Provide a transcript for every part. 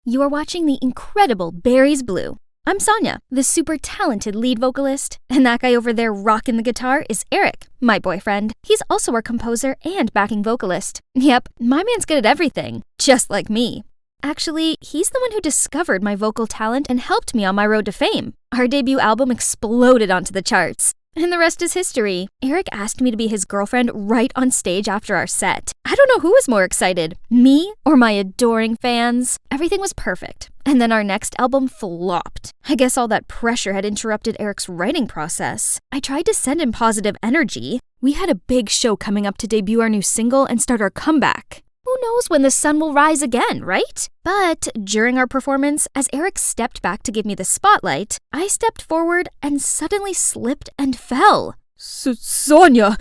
You are watching the incredible Berries Blue. I'm Sonia, the super talented lead vocalist, and that guy over there rocking the guitar is Eric, my boyfriend. He's also our composer and backing vocalist. Yep, my man's good at everything, just like me. Actually, he's the one who discovered my vocal talent and helped me on my road to fame. Our debut album exploded onto the charts. And the rest is history. Eric asked me to be his girlfriend right on stage after our set. I don't know who was more excited, me or my adoring fans. Everything was perfect. And then our next album flopped. I guess all that pressure had interrupted Eric's writing process. I tried to send him positive energy. We had a big show coming up to debut our new single and start our comeback. Who knows when the sun will rise again, right? But during our performance, as Eric stepped back to give me the spotlight, I stepped forward and suddenly slipped and fell. Sonia,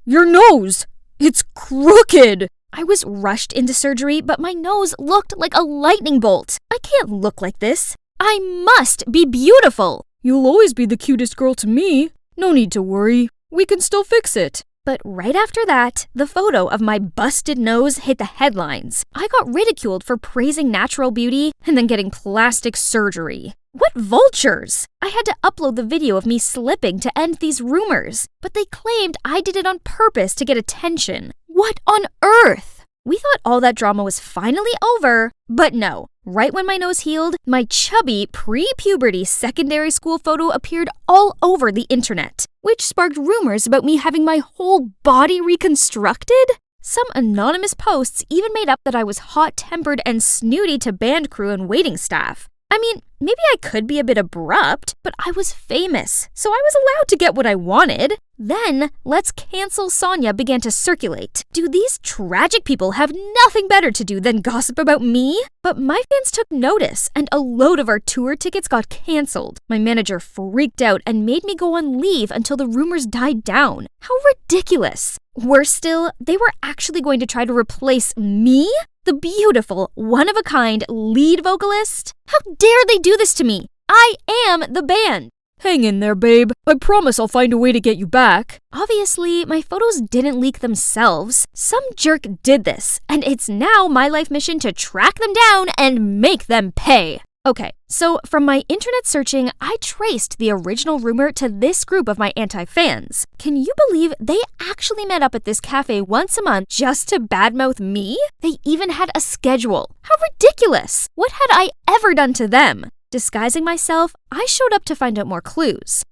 your nose! It's crooked! I was rushed into surgery, but my nose looked like a lightning bolt. I can't look like this. I must be beautiful. You'll always be the cutest girl to me. No need to worry. We can still fix it. But right after that, the photo of my busted nose hit the headlines. I got ridiculed for praising natural beauty and then getting plastic surgery. What vultures! I had to upload the video of me slipping to end these rumors, but they claimed I did it on purpose to get attention. What on earth? We thought all that drama was finally over, but no. Right when my nose healed, my chubby, pre-puberty secondary school photo appeared all over the internet, which sparked rumors about me having my whole body reconstructed. Some anonymous posts even made up that I was hot-tempered and snooty to band crew and waiting staff. I mean, maybe I could be a bit abrupt, but I was famous, so I was allowed to get what I wanted. Then, Let's Cancel Sonia began to circulate. Do these tragic people have nothing better to do than gossip about me? But my fans took notice, and a load of our tour tickets got canceled. My manager freaked out and made me go on leave until the rumors died down. How ridiculous! Worse still, they were actually going to try to replace me? The beautiful, one-of-a-kind lead vocalist? How dare they do this to me? I am the band! Hang in there, babe. I promise I'll find a way to get you back. Obviously, my photos didn't leak themselves. Some jerk did this, and it's now my life mission to track them down and make them pay. Okay, so from my internet searching, I traced the original rumor to this group of my anti-fans. Can you believe they actually met up at this cafe once a month just to badmouth me? They even had a schedule. How ridiculous! What had I ever done to them? Disguising myself, I showed up to find out more clues.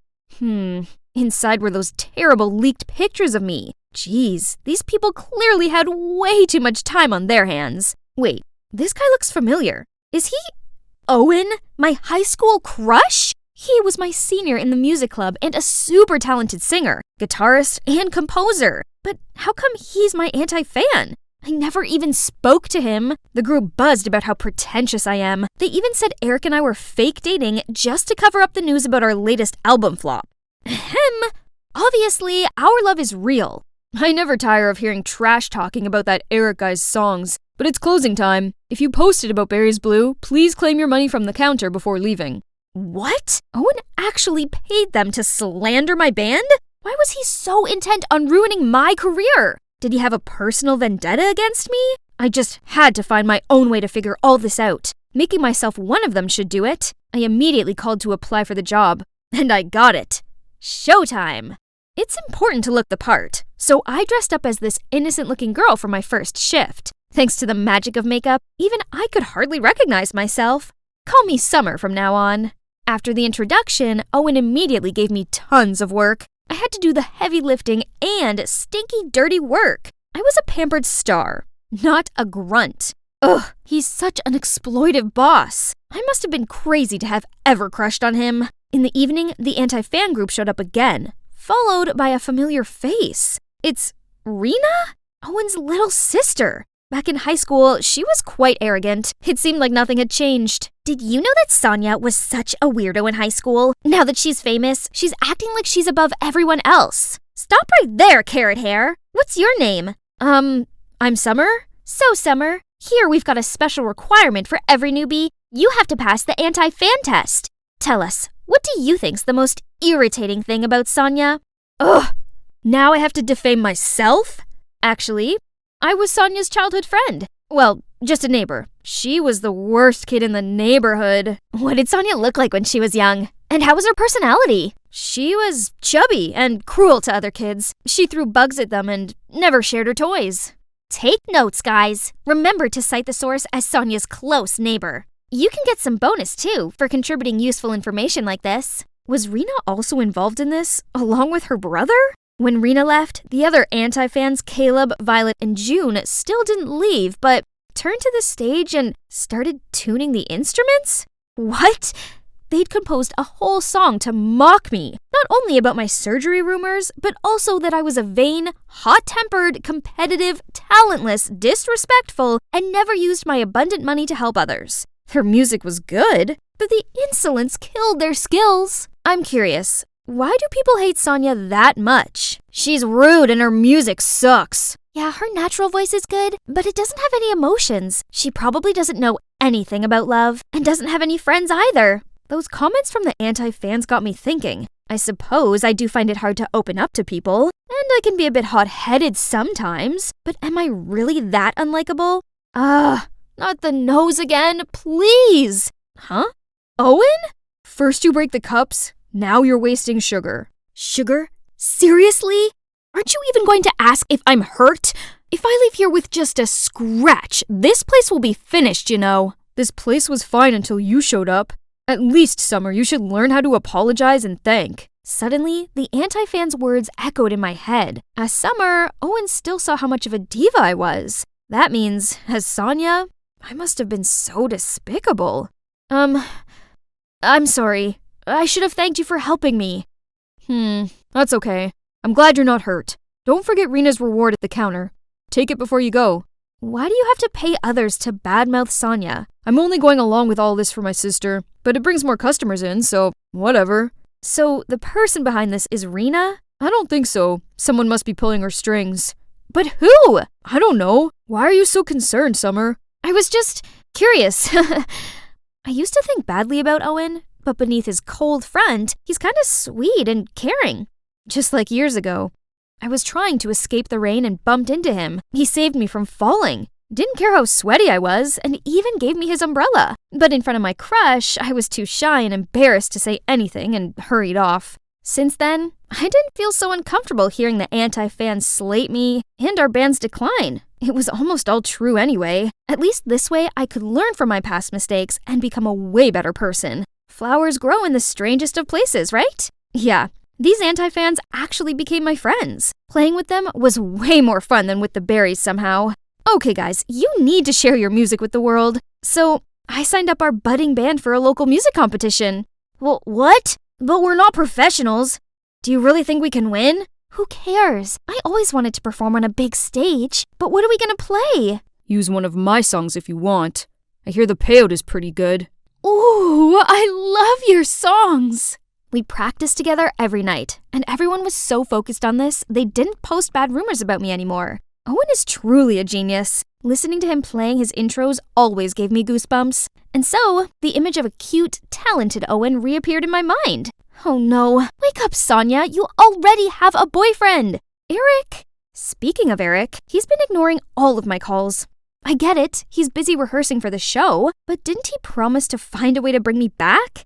Inside were those terrible leaked pictures of me. Jeez, these people clearly had way too much time on their hands. Wait, this guy looks familiar. Is he Owen, my high school crush? He was my senior in the music club and a super talented singer, guitarist, and composer. But how come he's my anti-fan? I never even spoke to him. The group buzzed about how pretentious I am. They even said Eric and I were fake dating just to cover up the news about our latest album flop. Ahem. Obviously, our love is real. I never tire of hearing trash talking about that Eric guy's songs. But it's closing time. If you posted about Berries Blue, please claim your money from the counter before leaving. What? Owen actually paid them to slander my band? Why was he so intent on ruining my career? Did he have a personal vendetta against me? I just had to find my own way to figure all this out. Making myself one of them should do it. I immediately called to apply for the job. And I got it. Showtime! It's important to look the part, so I dressed up as this innocent-looking girl for my first shift. Thanks to the magic of makeup, even I could hardly recognize myself. Call me Summer from now on. After the introduction, Owen immediately gave me tons of work. I had to do the heavy lifting and stinky, dirty work. I was a pampered star, not a grunt. Ugh, he's such an exploitive boss. I must have been crazy to have ever crushed on him. In the evening, the anti-fan group showed up again, followed by a familiar face. It's Rena? Owen's little sister. Back in high school, she was quite arrogant. It seemed like nothing had changed. Did you know that Sonia was such a weirdo in high school? Now that she's famous, she's acting like she's above everyone else. Stop right there, carrot hair. What's your name? I'm Summer? So, Summer, here we've got a special requirement for every newbie. You have to pass the anti-fan test. Tell us, what do you think's the most irritating thing about Sonia? Ugh, now I have to defame myself? Actually, I was Sonia's childhood friend. Well, just a neighbor. She was the worst kid in the neighborhood. What did Sonia look like when she was young? And how was her personality? She was chubby and cruel to other kids. She threw bugs at them and never shared her toys. Take notes, guys. Remember to cite the source as Sonia's close neighbor. You can get some bonus, too, for contributing useful information like this. Was Rena also involved in this, along with her brother? When Rena left, the other anti-fans, Caleb, Violet, and June, still didn't leave, but turned to the stage and started tuning the instruments? What? They'd composed a whole song to mock me, not only about my surgery rumors, but also that I was a vain, hot-tempered, competitive, talentless, disrespectful, and never used my abundant money to help others. Their music was good, but the insolence killed their skills. I'm curious, why do people hate Sonia that much? She's rude and her music sucks. Yeah, her natural voice is good, but it doesn't have any emotions. She probably doesn't know anything about love and doesn't have any friends either. Those comments from the anti-fans got me thinking. I suppose I do find it hard to open up to people, and I can be a bit hot-headed sometimes, but am I really that unlikable? Not the nose again, please! Huh? Owen? First you break the cups, now you're wasting sugar. Sugar? Seriously? Aren't you even going to ask if I'm hurt? If I leave here with just a scratch, this place will be finished, you know. This place was fine until you showed up. At least, Summer, you should learn how to apologize and thank. Suddenly, the anti-fans' words echoed in my head. As Summer, Owen still saw how much of a diva I was. That means, as Sonia, I must have been so despicable. I'm sorry. I should have thanked you for helping me. That's okay. I'm glad you're not hurt. Don't forget Rena's reward at the counter. Take it before you go. Why do you have to pay others to badmouth Sonia? I'm only going along with all this for my sister, but it brings more customers in, so whatever. So the person behind this is Rena? I don't think so. Someone must be pulling her strings. But who? I don't know. Why are you so concerned, Summer? I was just curious. I used to think badly about Owen, but beneath his cold front, he's kind of sweet and caring. Just like years ago. I was trying to escape the rain and bumped into him. He saved me from falling. Didn't care how sweaty I was, and even gave me his umbrella. But in front of my crush, I was too shy and embarrassed to say anything and hurried off. Since then, I didn't feel so uncomfortable hearing the anti-fans slate me and our band's decline. It was almost all true anyway. At least this way, I could learn from my past mistakes and become a way better person. Flowers grow in the strangest of places, right? Yeah. These anti-fans actually became my friends. Playing with them was way more fun than with the berries somehow. Okay guys, you need to share your music with the world. So, I signed up our budding band for a local music competition. Well, what? But we're not professionals. Do you really think we can win? Who cares? I always wanted to perform on a big stage. But what are we gonna play? Use one of my songs if you want. I hear the payout is pretty good. Ooh, I love your songs! We practiced together every night, and everyone was so focused on this, they didn't post bad rumors about me anymore. Owen is truly a genius. Listening to him playing his intros always gave me goosebumps. And so, the image of a cute, talented Owen reappeared in my mind. Oh no. Wake up, Sonia. You already have a boyfriend. Eric? Speaking of Eric, he's been ignoring all of my calls. I get it. He's busy rehearsing for the show, but didn't he promise to find a way to bring me back?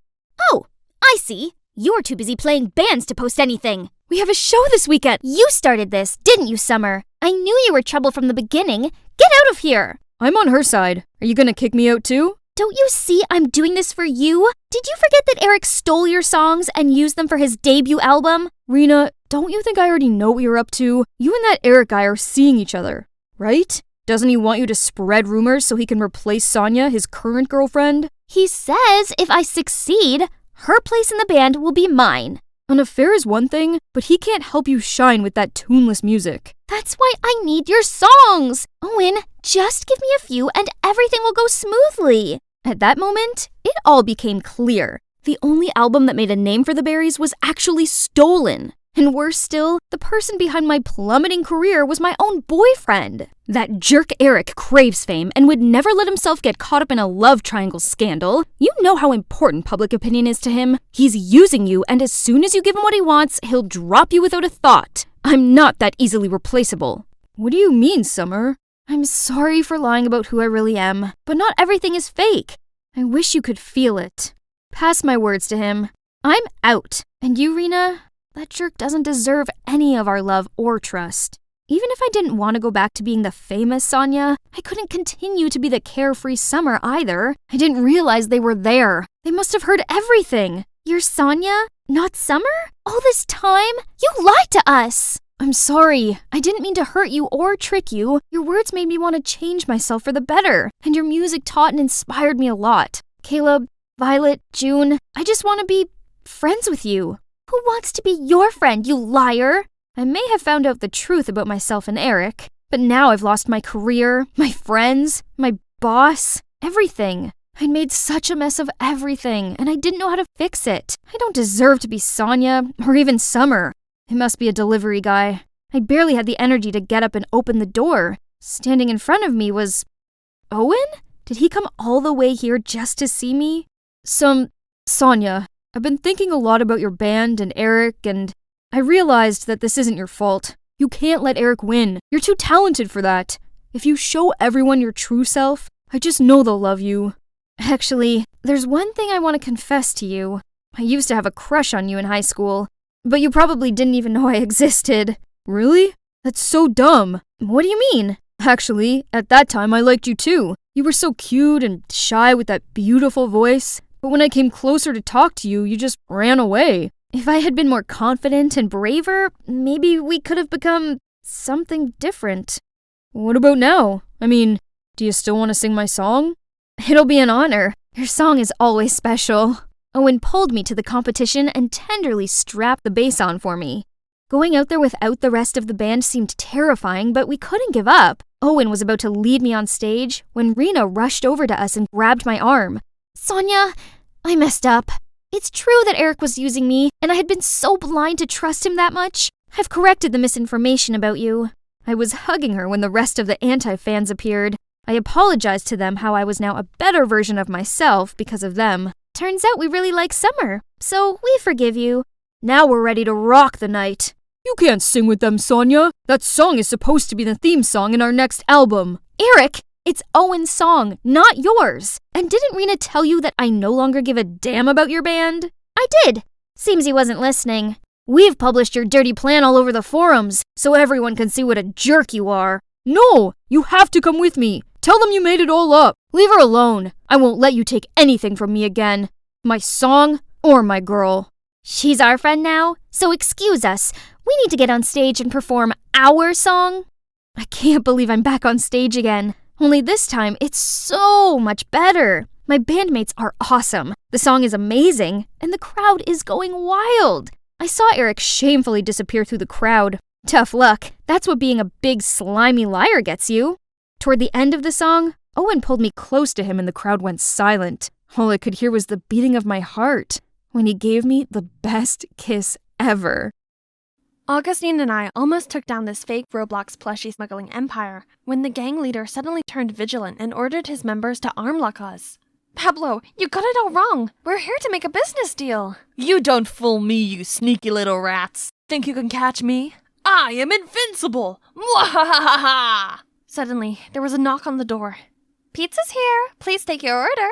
Oh, I see. You're too busy playing bands to post anything. We have a show this weekend. You started this, didn't you, Summer? I knew you were trouble from the beginning. Get out of here! I'm on her side. Are you gonna kick me out too? Don't you see I'm doing this for you? Did you forget that Eric stole your songs and used them for his debut album? Rena, don't you think I already know what you're up to? You and that Eric guy are seeing each other, right? Doesn't he want you to spread rumors so he can replace Sonia, his current girlfriend? He says if I succeed, her place in the band will be mine. An affair is one thing, but he can't help you shine with that tuneless music. That's why I need your songs! Owen, just give me a few and everything will go smoothly. At that moment, it all became clear. The only album that made a name for the Berries was actually stolen. And worse still, the person behind my plummeting career was my own boyfriend. That jerk Eric craves fame and would never let himself get caught up in a love triangle scandal. You know how important public opinion is to him. He's using you, and as soon as you give him what he wants, he'll drop you without a thought. I'm not that easily replaceable. What do you mean, Summer? I'm sorry for lying about who I really am, but not everything is fake. I wish you could feel it. Pass my words to him. I'm out. And you, Rena? That jerk doesn't deserve any of our love or trust. Even if I didn't want to go back to being the famous Sonya, I couldn't continue to be the carefree Summer either. I didn't realize they were there. They must have heard everything. You're Sonya, not Summer? All this time? You lied to us! I'm sorry. I didn't mean to hurt you or trick you. Your words made me want to change myself for the better, and your music taught and inspired me a lot. Caleb, Violet, June, I just want to be friends with you. Who wants to be your friend, you liar? I may have found out the truth about myself and Eric, but now I've lost my career, my friends, my boss, everything. I'd made such a mess of everything, and I didn't know how to fix it. I don't deserve to be Sonya, or even Summer. It must be a delivery guy. I barely had the energy to get up and open the door. Standing in front of me was... Owen? Did he come all the way here just to see me? Sonya, I've been thinking a lot about your band and Eric, and I realized that this isn't your fault. You can't let Eric win. You're too talented for that. If you show everyone your true self, I just know they'll love you. Actually, there's one thing I want to confess to you. I used to have a crush on you in high school, but you probably didn't even know I existed. Really? That's so dumb. What do you mean? Actually, at that time I liked you too. You were so cute and shy with that beautiful voice, but when I came closer to talk to you, you just ran away. If I had been more confident and braver, maybe we could have become something different. What about now? I mean, do you still want to sing my song? It'll be an honor. Your song is always special. Owen pulled me to the competition and tenderly strapped the bass on for me. Going out there without the rest of the band seemed terrifying, but we couldn't give up. Owen was about to lead me on stage when Rena rushed over to us and grabbed my arm. Sonya, I messed up. It's true that Eric was using me, and I had been so blind to trust him that much. I've corrected the misinformation about you. I was hugging her when the rest of the anti-fans appeared. I apologized to them how I was now a better version of myself because of them. Turns out we really like Summer, so we forgive you. Now we're ready to rock the night. You can't sing with them, Sonya. That song is supposed to be the theme song in our next album. Eric, it's Owen's song, not yours. And didn't Rena tell you that I no longer give a damn about your band? I did. Seems he wasn't listening. We've published your dirty plan all over the forums, so everyone can see what a jerk you are. No, you have to come with me. Tell them you made it all up. Leave her alone. I won't let you take anything from me again. My song or my girl. She's our friend now, so excuse us. We need to get on stage and perform our song. I can't believe I'm back on stage again. Only this time, it's so much better. My bandmates are awesome. The song is amazing, and the crowd is going wild. I saw Eric shamefully disappear through the crowd. Tough luck. That's what being a big slimy liar gets you. Toward the end of the song, Owen pulled me close to him and the crowd went silent. All I could hear was the beating of my heart when he gave me the best kiss ever. Augustine and I almost took down this fake Roblox plushie smuggling empire when the gang leader suddenly turned vigilant and ordered his members to armlock us. Pablo, you got it all wrong. We're here to make a business deal. You don't fool me, you sneaky little rats. Think you can catch me? I am invincible! Mwahaha! Suddenly, there was a knock on the door. Pizza's here. Please take your order.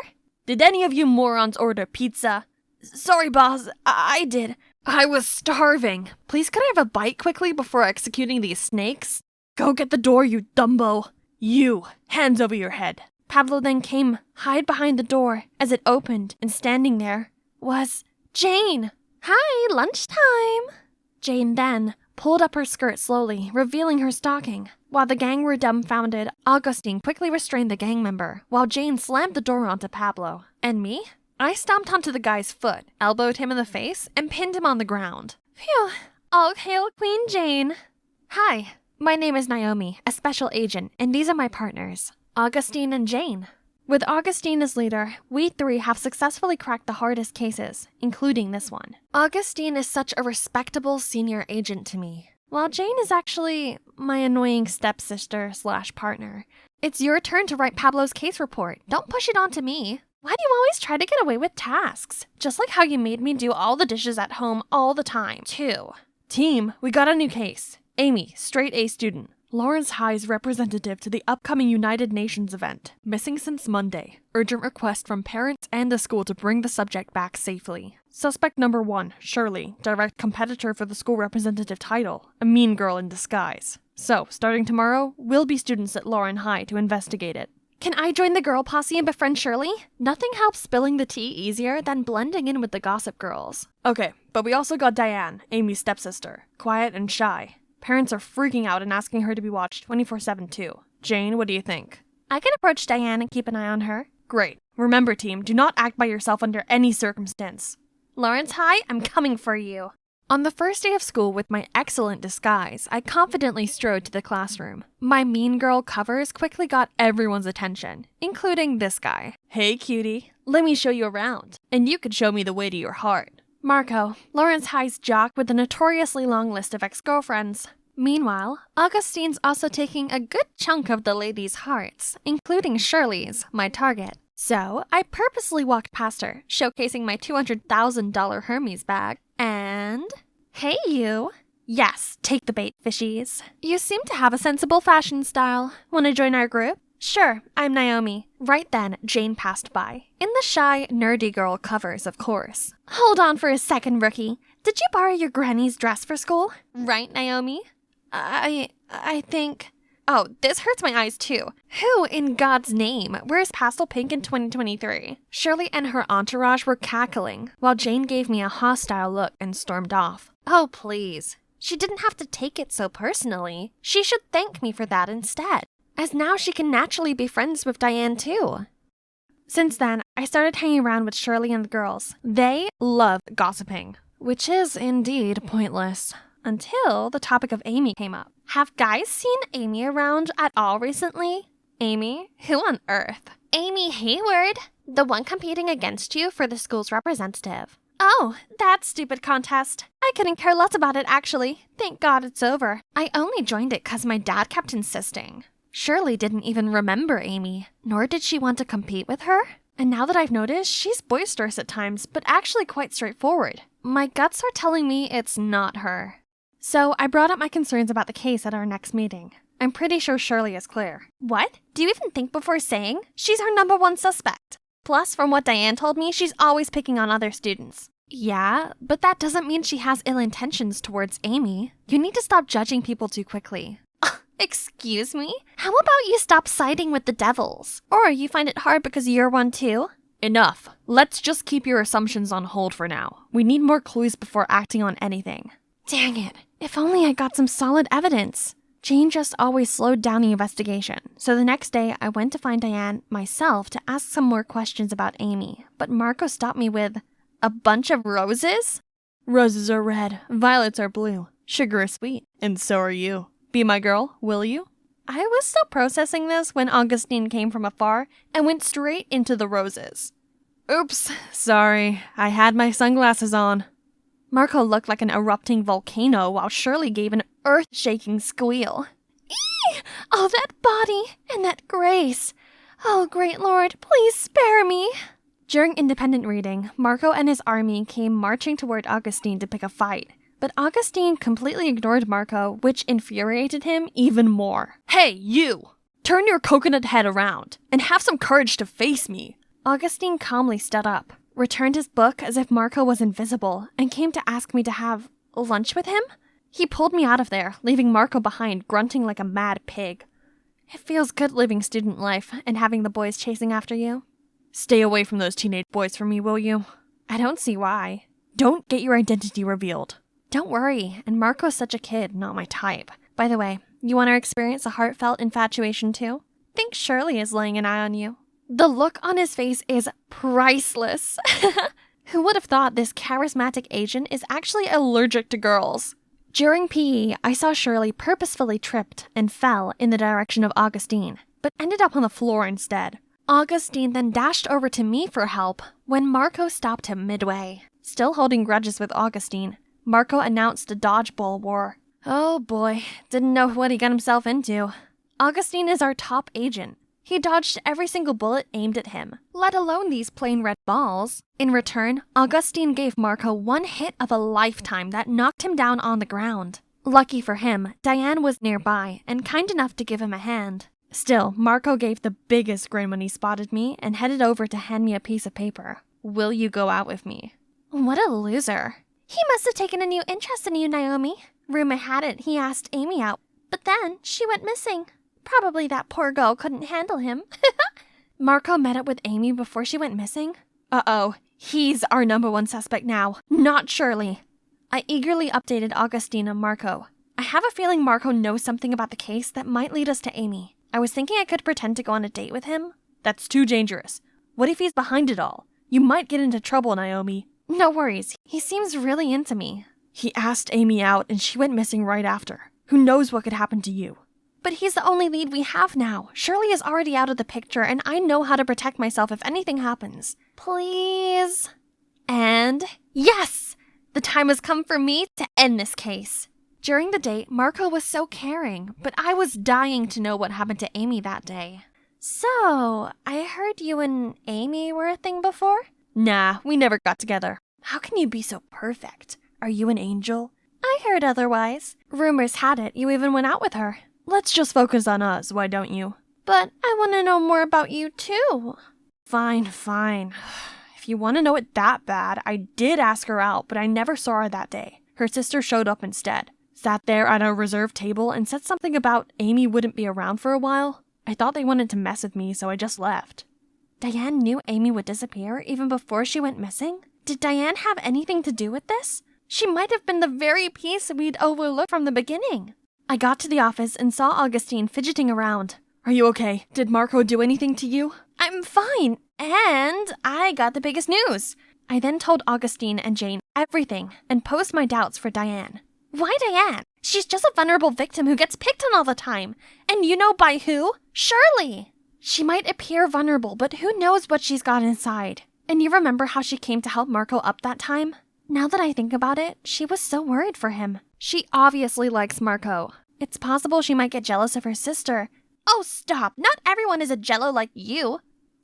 Did any of you morons order pizza? Sorry, boss. I did. I was starving. Please could I have a bite quickly before executing these snakes? Go get the door, you Dumbo. You, hands over your head. Pablo then came, hide behind the door as it opened, and standing there was Jane. Hi, lunchtime. Jane then pulled up her skirt slowly, revealing her stocking. While the gang were dumbfounded, Augustine quickly restrained the gang member, while Jane slammed the door onto Pablo. And me? I stomped onto the guy's foot, elbowed him in the face, and pinned him on the ground. Phew, all hail Queen Jane. Hi, my name is Naomi, a special agent, and these are my partners, Augustine and Jane. With Augustine as leader, we three have successfully cracked the hardest cases, including this one. Augustine is such a respectable senior agent to me, while Jane is actually my annoying stepsister/partner. It's your turn to write Pablo's case report. Don't push it onto me. Why do you always try to get away with tasks? Just like how you made me do all the dishes at home all the time, too. Team, we got a new case. Amy, straight A student. Lawrence High's representative to the upcoming United Nations event. Missing since Monday. Urgent request from parents and the school to bring the subject back safely. Suspect number 1, Shirley, direct competitor for the school representative title. A mean girl in disguise. So, starting tomorrow, we'll be students at Lauren High to investigate it. Can I join the girl posse and befriend Shirley? Nothing helps spilling the tea easier than blending in with the gossip girls. Okay, but we also got Diane, Amy's stepsister. Quiet and shy. Parents are freaking out and asking her to be watched 24/7 too. Jane, what do you think? I can approach Diane and keep an eye on her. Great. Remember, team, do not act by yourself under any circumstance. Lawrence High, I'm coming for you. On the first day of school with my excellent disguise, I confidently strode to the classroom. My mean girl covers quickly got everyone's attention, including this guy. Hey cutie, let me show you around, and you could show me the way to your heart. Marco, Lawrence High's jock with a notoriously long list of ex-girlfriends. Meanwhile, Augustine's also taking a good chunk of the ladies' hearts, including Shirley's, my target. So, I purposely walked past her, showcasing my $200,000 Hermes bag, and... Hey you! Yes, take the bait, fishies. You seem to have a sensible fashion style. Want to join our group? Sure, I'm Naomi. Right then, Jane passed by. In the shy, nerdy girl covers, of course. Hold on for a second, rookie. Did you borrow your granny's dress for school? Right, Naomi? I think... Oh, this hurts my eyes too. Who, in God's name, wears pastel pink in 2023? Shirley and her entourage were cackling, while Jane gave me a hostile look and stormed off. Oh, please. She didn't have to take it so personally. She should thank me for that instead, as now she can naturally be friends with Diane too. Since then, I started hanging around with Shirley and the girls. They love gossiping, which is indeed pointless. Until the topic of Amy came up. Have guys seen Amy around at all recently? Amy? Who on earth? Amy Hayward, the one competing against you for the school's representative. Oh, that stupid contest. I couldn't care less about it actually. Thank God it's over. I only joined it because my dad kept insisting. Shirley didn't even remember Amy, nor did she want to compete with her. And now that I've noticed, she's boisterous at times, but actually quite straightforward. My guts are telling me it's not her. So I brought up my concerns about the case at our next meeting. I'm pretty sure Shirley is clear. What? Do you even think before saying? She's our #1 suspect. Plus, from what Diane told me, she's always picking on other students. Yeah, but that doesn't mean she has ill intentions towards Amy. You need to stop judging people too quickly. Excuse me? How about you stop siding with the devils? Or you find it hard because you're one too? Enough. Let's just keep your assumptions on hold for now. We need more clues before acting on anything. Dang it. If only I got some solid evidence. Jane just always slowed down the investigation, so the next day I went to find Diane myself to ask some more questions about Amy, but Marco stopped me with, a bunch of roses? Roses are red, violets are blue, sugar is sweet, and so are you. Be my girl, will you? I was still processing this when Augustine came from afar and went straight into the roses. Oops, sorry, I had my sunglasses on. Marco looked like an erupting volcano while Shirley gave an earth-shaking squeal. Eee! Oh, that body and that grace. Oh, great Lord, please spare me. During independent reading, Marco and his army came marching toward Augustine to pick a fight. But Augustine completely ignored Marco, which infuriated him even more. Hey, you! Turn your coconut head around and have some courage to face me. Augustine calmly stood up, returned his book as if Marco was invisible, and came to ask me to have lunch with him? He pulled me out of there, leaving Marco behind, grunting like a mad pig. It feels good living student life and having the boys chasing after you. Stay away from those teenage boys for me, will you? I don't see why. Don't get your identity revealed. Don't worry, and Marco's such a kid, not my type. By the way, you want to experience a heartfelt infatuation too? Think Shirley is laying an eye on you. The look on his face is priceless. Who would have thought this charismatic agent is actually allergic to girls? During PE, I saw Shirley purposefully tripped and fell in the direction of Augustine, but ended up on the floor instead. Augustine then dashed over to me for help when Marco stopped him midway. Still holding grudges with Augustine, Marco announced a dodgeball war. Oh boy, didn't know what he got himself into. Augustine is our top agent. He dodged every single bullet aimed at him, let alone these plain red balls. In return, Augustine gave Marco one hit of a lifetime that knocked him down on the ground. Lucky for him, Diane was nearby and kind enough to give him a hand. Still, Marco gave the biggest grin when he spotted me and headed over to hand me a piece of paper. Will you go out with me? What a loser. He must have taken a new interest in you, Naomi. Rumor had it he asked Amy out, but then she went missing. Probably that poor girl couldn't handle him. Marco met up with Amy before she went missing? Uh-oh, he's our #1 suspect now, not Shirley. I eagerly updated Augustine and Marco. I have a feeling Marco knows something about the case that might lead us to Amy. I was thinking I could pretend to go on a date with him. That's too dangerous. What if he's behind it all? You might get into trouble, Naomi. No worries, he seems really into me. He asked Amy out and she went missing right after. Who knows what could happen to you? But he's the only lead we have now. Shirley is already out of the picture and I know how to protect myself if anything happens. Please. And yes! The time has come for me to end this case. During the date, Marco was so caring, but I was dying to know what happened to Amy that day. So, I heard you and Amy were a thing before? Nah, we never got together. How can you be so perfect? Are you an angel? I heard otherwise. Rumors had it you even went out with her. Let's just focus on us, why don't you? But I want to know more about you too. Fine. If you want to know it that bad, I did ask her out, but I never saw her that day. Her sister showed up instead. Sat there at a reserved table and said something about Amy wouldn't be around for a while. I thought they wanted to mess with me, so I just left. Diane knew Amy would disappear even before she went missing? Did Diane have anything to do with this? She might have been the very piece we'd overlooked from the beginning. I got to the office and saw Augustine fidgeting around. Are you okay? Did Marco do anything to you? I'm fine, and I got the biggest news. I then told Augustine and Jane everything and posed my doubts for Diane. Why Diane? She's just a vulnerable victim who gets picked on all the time. And you know by who? Shirley! She might appear vulnerable, but who knows what she's got inside. And you remember how she came to help Marco up that time? Now that I think about it, she was so worried for him. She obviously likes Marco. It's possible she might get jealous of her sister. Oh, stop! Not everyone is a jello like you.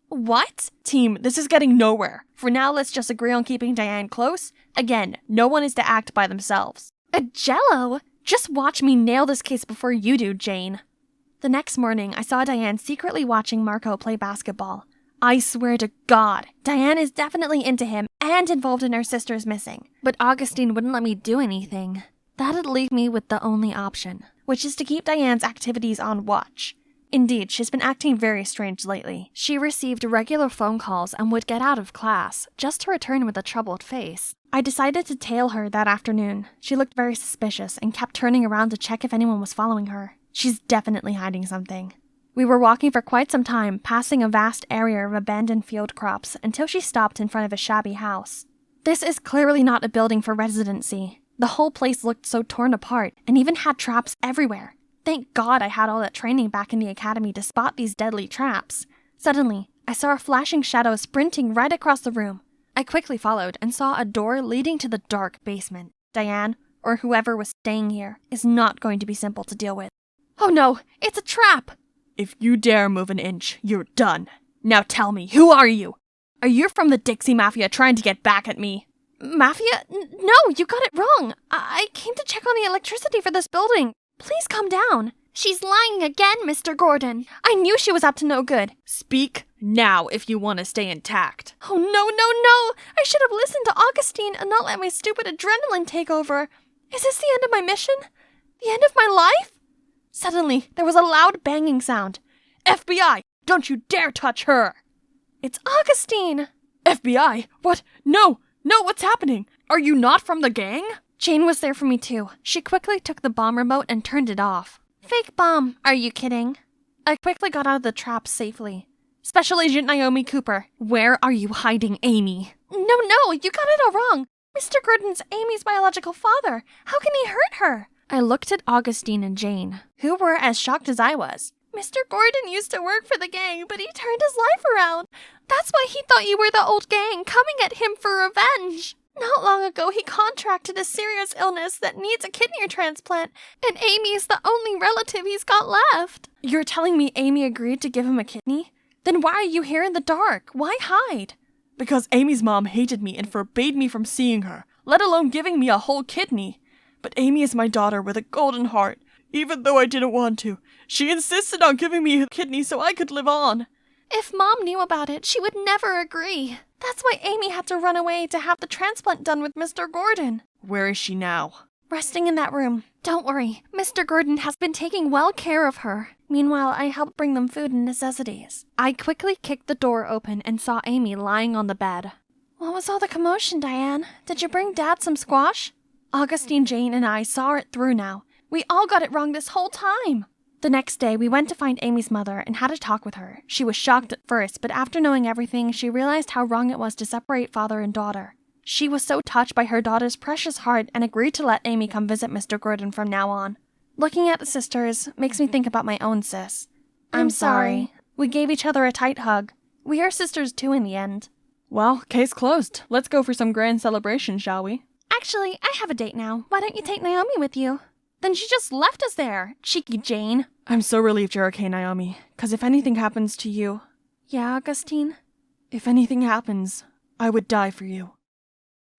What? Team, this is getting nowhere. For now, let's just agree on keeping Diane close. Again, no one is to act by themselves. A jello? Just watch me nail this case before you do, Jane. The next morning, I saw Diane secretly watching Marco play basketball. I swear to God, Diane is definitely into him and involved in her sister's missing. But Augustine wouldn't let me do anything. That'd leave me with the only option, which is to keep Diane's activities on watch. Indeed, she's been acting very strange lately. She received regular phone calls and would get out of class, just to return with a troubled face. I decided to tail her that afternoon. She looked very suspicious and kept turning around to check if anyone was following her. She's definitely hiding something. We were walking for quite some time, passing a vast area of abandoned field crops, until she stopped in front of a shabby house. This is clearly not a building for residency. The whole place looked so torn apart, and even had traps everywhere. Thank God I had all that training back in the academy to spot these deadly traps. Suddenly, I saw a flashing shadow sprinting right across the room. I quickly followed and saw a door leading to the dark basement. Diane, or whoever was staying here, is not going to be simple to deal with. Oh no, it's a trap! If you dare move an inch, you're done. Now tell me, who are you? Are you from the Dixie Mafia trying to get back at me? Mafia? No, you got it wrong. I came to check on the electricity for this building. Please calm down. She's lying again, Mr. Gordon. I knew she was up to no good. Speak now if you want to stay intact. Oh, no. I should have listened to Augustine and not let my stupid adrenaline take over. Is this the end of my mission? The end of my life? Suddenly, there was a loud banging sound. FBI! Don't you dare touch her! It's Augustine! FBI? What? No, what's happening? Are you not from the gang? Jane was there for me too. She quickly took the bomb remote and turned it off. Fake bomb, are you kidding? I quickly got out of the trap safely. Special Agent Naomi Cooper, where are you hiding Amy? No, you got it all wrong. Mr. Gordon's Amy's biological father. How can he hurt her? I looked at Augustine and Jane, who were as shocked as I was. Mr. Gordon used to work for the gang, but he turned his life around. That's why he thought you were the old gang coming at him for revenge. Not long ago, he contracted a serious illness that needs a kidney transplant, and Amy is the only relative he's got left. You're telling me Amy agreed to give him a kidney? Then why are you here in the dark? Why hide? Because Amy's mom hated me and forbade me from seeing her, let alone giving me a whole kidney. But Amy is my daughter with a golden heart. Even though I didn't want to, she insisted on giving me a kidney so I could live on. If Mom knew about it, she would never agree. That's why Amy had to run away to have the transplant done with Mr. Gordon. Where is she now? Resting in that room. Don't worry, Mr. Gordon has been taking well care of her. Meanwhile, I helped bring them food and necessities. I quickly kicked the door open and saw Amy lying on the bed. What was all the commotion, Diane? Did you bring Dad some squash? Augustine, Jane, and I saw it through now. We all got it wrong this whole time. The next day, we went to find Amy's mother and had a talk with her. She was shocked at first, but after knowing everything, she realized how wrong it was to separate father and daughter. She was so touched by her daughter's precious heart and agreed to let Amy come visit Mr. Gordon from now on. Looking at the sisters makes me think about my own sis. I'm sorry. We gave each other a tight hug. We are sisters too in the end. Well, case closed. Let's go for some grand celebration, shall we? Actually, I have a date now. Why don't you take Naomi with you? Then she just left us there. Cheeky Jane. I'm so relieved you're okay, Naomi. 'Cause if anything happens to you... Yeah, Augustine? If anything happens, I would die for you.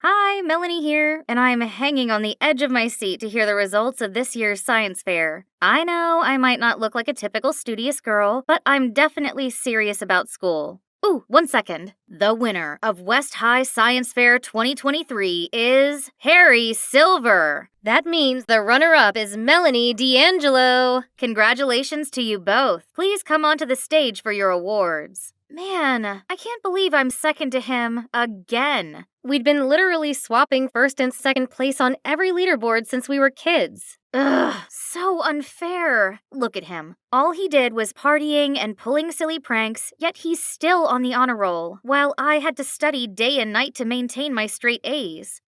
Hi, Melanie here, and I'm hanging on the edge of my seat to hear the results of this year's science fair. I know I might not look like a typical studious girl, but I'm definitely serious about school. Ooh, 1 second. The winner of West High Science Fair 2023 is Harry Silver. That means the runner-up is Melanie D'Angelo. Congratulations to you both. Please come onto the stage for your awards. Man, I can't believe I'm second to him again. We'd been literally swapping first and second place on every leaderboard since we were kids. Ugh, so unfair. Look at him. All he did was partying and pulling silly pranks, yet he's still on the honor roll, while I had to study day and night to maintain my straight A's.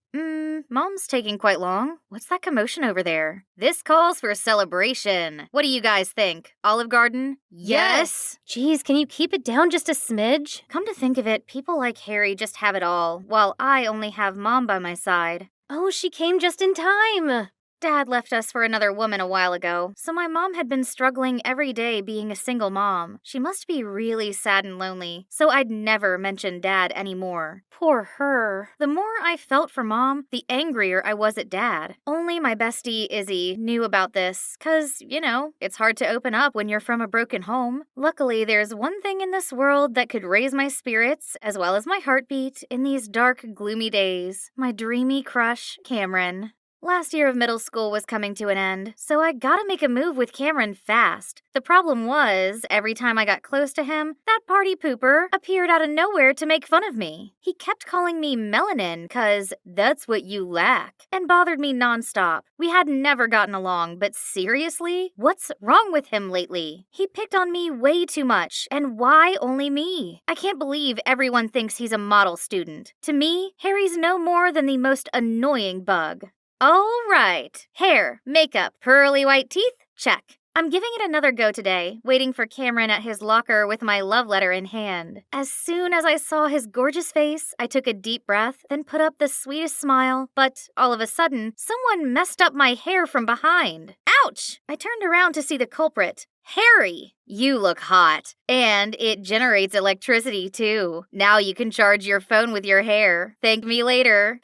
Mom's taking quite long. What's that commotion over there? This calls for a celebration. What do you guys think? Olive Garden? Yes! Geez, can you keep it down just a smidge? Come to think of it, people like Harry just have it all, while I only have Mom by my side. Oh, she came just in time! Dad left us for another woman a while ago, so my mom had been struggling every day being a single mom. She must be really sad and lonely, so I'd never mention Dad anymore. Poor her. The more I felt for Mom, the angrier I was at Dad. Only my bestie, Izzy, knew about this, 'cause, you know, it's hard to open up when you're from a broken home. Luckily, there's one thing in this world that could raise my spirits, as well as my heartbeat, in these dark, gloomy days. My dreamy crush, Cameron. Last year of middle school was coming to an end, so I gotta make a move with Cameron fast. The problem was, every time I got close to him, that party pooper appeared out of nowhere to make fun of me. He kept calling me melanin, 'cause that's what you lack, and bothered me nonstop. We had never gotten along, but seriously? What's wrong with him lately? He picked on me way too much, and why only me? I can't believe everyone thinks he's a model student. To me, Harry's no more than the most annoying bug. All right. Hair, makeup, pearly white teeth? Check. I'm giving it another go today, waiting for Cameron at his locker with my love letter in hand. As soon as I saw his gorgeous face, I took a deep breath, then put up the sweetest smile, but all of a sudden, someone messed up my hair from behind. Ouch! I turned around to see the culprit. Harry, you look hot. And it generates electricity, too. Now you can charge your phone with your hair. Thank me later.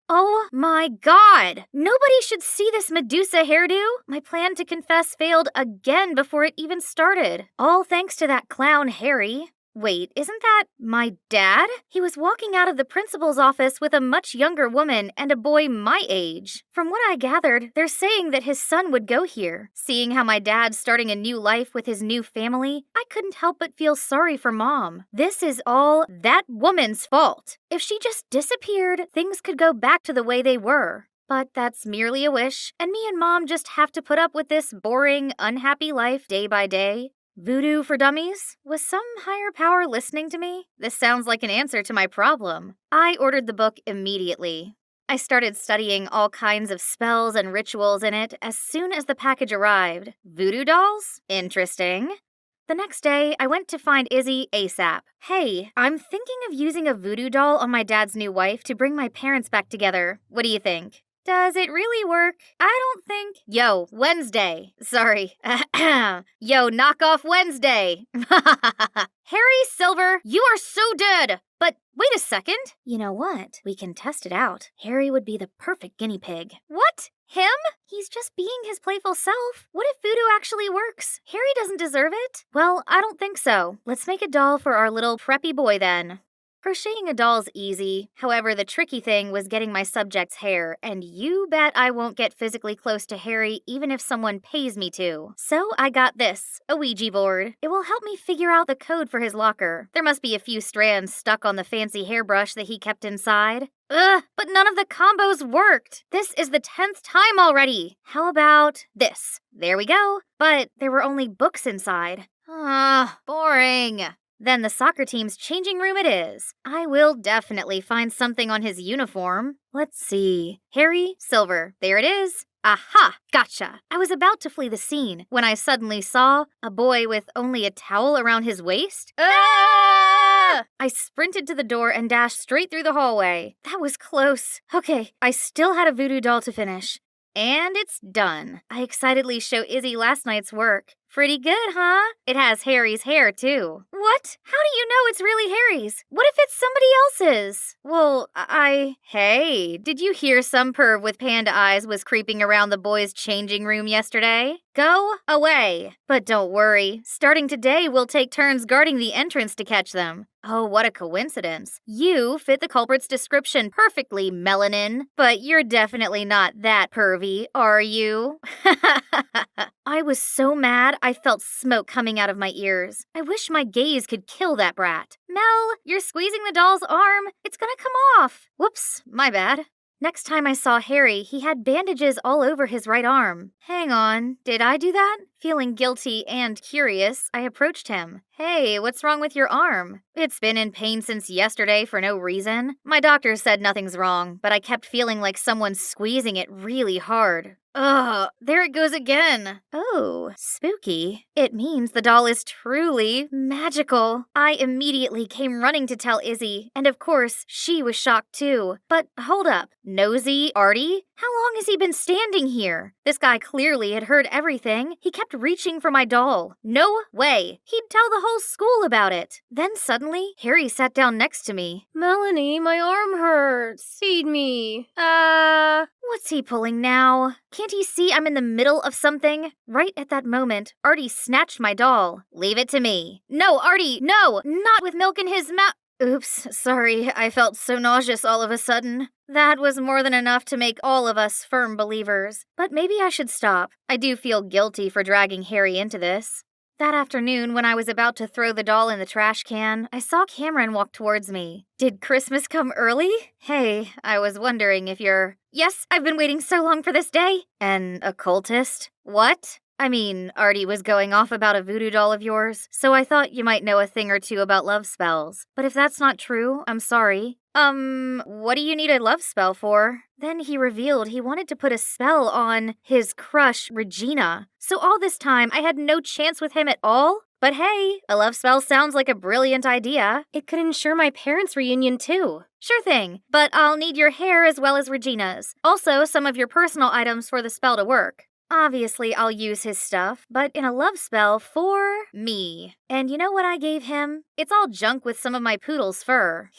Oh my god! Nobody should see this Medusa hairdo. My plan to confess failed again before it even started. All thanks to that clown Harry. Wait, isn't that my dad? He was walking out of the principal's office with a much younger woman and a boy my age. From what I gathered, they're saying that his son would go here. Seeing how my dad's starting a new life with his new family, I couldn't help but feel sorry for Mom. This is all that woman's fault. If she just disappeared, things could go back to the way they were. But that's merely a wish, and me and Mom just have to put up with this boring, unhappy life day by day. Voodoo for dummies? Was some higher power listening to me? This sounds like an answer to my problem. I ordered the book immediately. I started studying all kinds of spells and rituals in it as soon as the package arrived. Voodoo dolls? Interesting. The next day, I went to find Izzy ASAP. Hey, I'm thinking of using a voodoo doll on my dad's new wife to bring my parents back together. What do you think? Does it really work? I don't think. Yo, Wednesday. Sorry. Yo, knock off Wednesday. Harry Silver, you are so dead. But wait a second. You know what? We can test it out. Harry would be the perfect guinea pig. What? Him? He's just being his playful self. What if voodoo actually works? Harry doesn't deserve it. Well, I don't think so. Let's make a doll for our little preppy boy then. Crocheting a doll's easy. However, the tricky thing was getting my subject's hair, and you bet I won't get physically close to Harry even if someone pays me to. So I got this, a Ouija board. It will help me figure out the code for his locker. There must be a few strands stuck on the fancy hairbrush that he kept inside. Ugh, but none of the combos worked. This is the 10th time already. How about this? There we go. But there were only books inside. Boring. Then the soccer team's changing room it is. I will definitely find something on his uniform. Let's see. Harry, silver. There it is. Aha! Gotcha! I was about to flee the scene when I suddenly saw a boy with only a towel around his waist. Ah! I sprinted to the door and dashed straight through the hallway. That was close. Okay, I still had a voodoo doll to finish. And it's done. I excitedly show Izzy last night's work. Pretty good, huh? It has Harry's hair, too. What? How do you know it's really Harry's? What if it's somebody else's? Well, Hey, did you hear some perv with panda eyes was creeping around the boys' changing room yesterday? Go away. But don't worry. Starting today, we'll take turns guarding the entrance to catch them. Oh, what a coincidence. You fit the culprit's description perfectly, Melanin. But you're definitely not that pervy, are you? I was so mad I felt smoke coming out of my ears. I wish my gaze could kill that brat. Mel, you're squeezing the doll's arm. It's gonna come off. Whoops, my bad. Next time I saw Harry, he had bandages all over his right arm. Hang on, did I do that? Feeling guilty and curious, I approached him. Hey, what's wrong with your arm? It's been in pain since yesterday for no reason. My doctor said nothing's wrong, but I kept feeling like someone's squeezing it really hard. Ugh, there it goes again. Oh, spooky. It means the doll is truly magical. I immediately came running to tell Izzy, and of course, she was shocked too. But hold up, nosy Artie? How long has he been standing here? This guy clearly had heard everything. He kept reaching for my doll. No way. He'd tell the whole school about it. Then suddenly, Harry sat down next to me. Melanie, my arm hurts. Feed me. What's he pulling now? Can't he see I'm in the middle of something? Right at that moment, Artie snatched my doll. Leave it to me. No, Artie, no! Not with milk in his mouth. Oops, sorry, I felt so nauseous all of a sudden. That was more than enough to make all of us firm believers. But maybe I should stop. I do feel guilty for dragging Harry into this. That afternoon, when I was about to throw the doll in the trash can, I saw Cameron walk towards me. Did Christmas come early? Hey, I was wondering if you're... Yes, I've been waiting so long for this day. An occultist? What? I mean, Artie was going off about a voodoo doll of yours, so I thought you might know a thing or two about love spells. But if that's not true, I'm sorry. What do you need a love spell for? Then he revealed he wanted to put a spell on his crush, Regina. So all this time, I had no chance with him at all? But hey, a love spell sounds like a brilliant idea. It could ensure my parents' reunion too. Sure thing, but I'll need your hair as well as Regina's. Also, some of your personal items for the spell to work. Obviously, I'll use his stuff, but in a love spell for me. And you know what I gave him? It's all junk with some of my poodle's fur.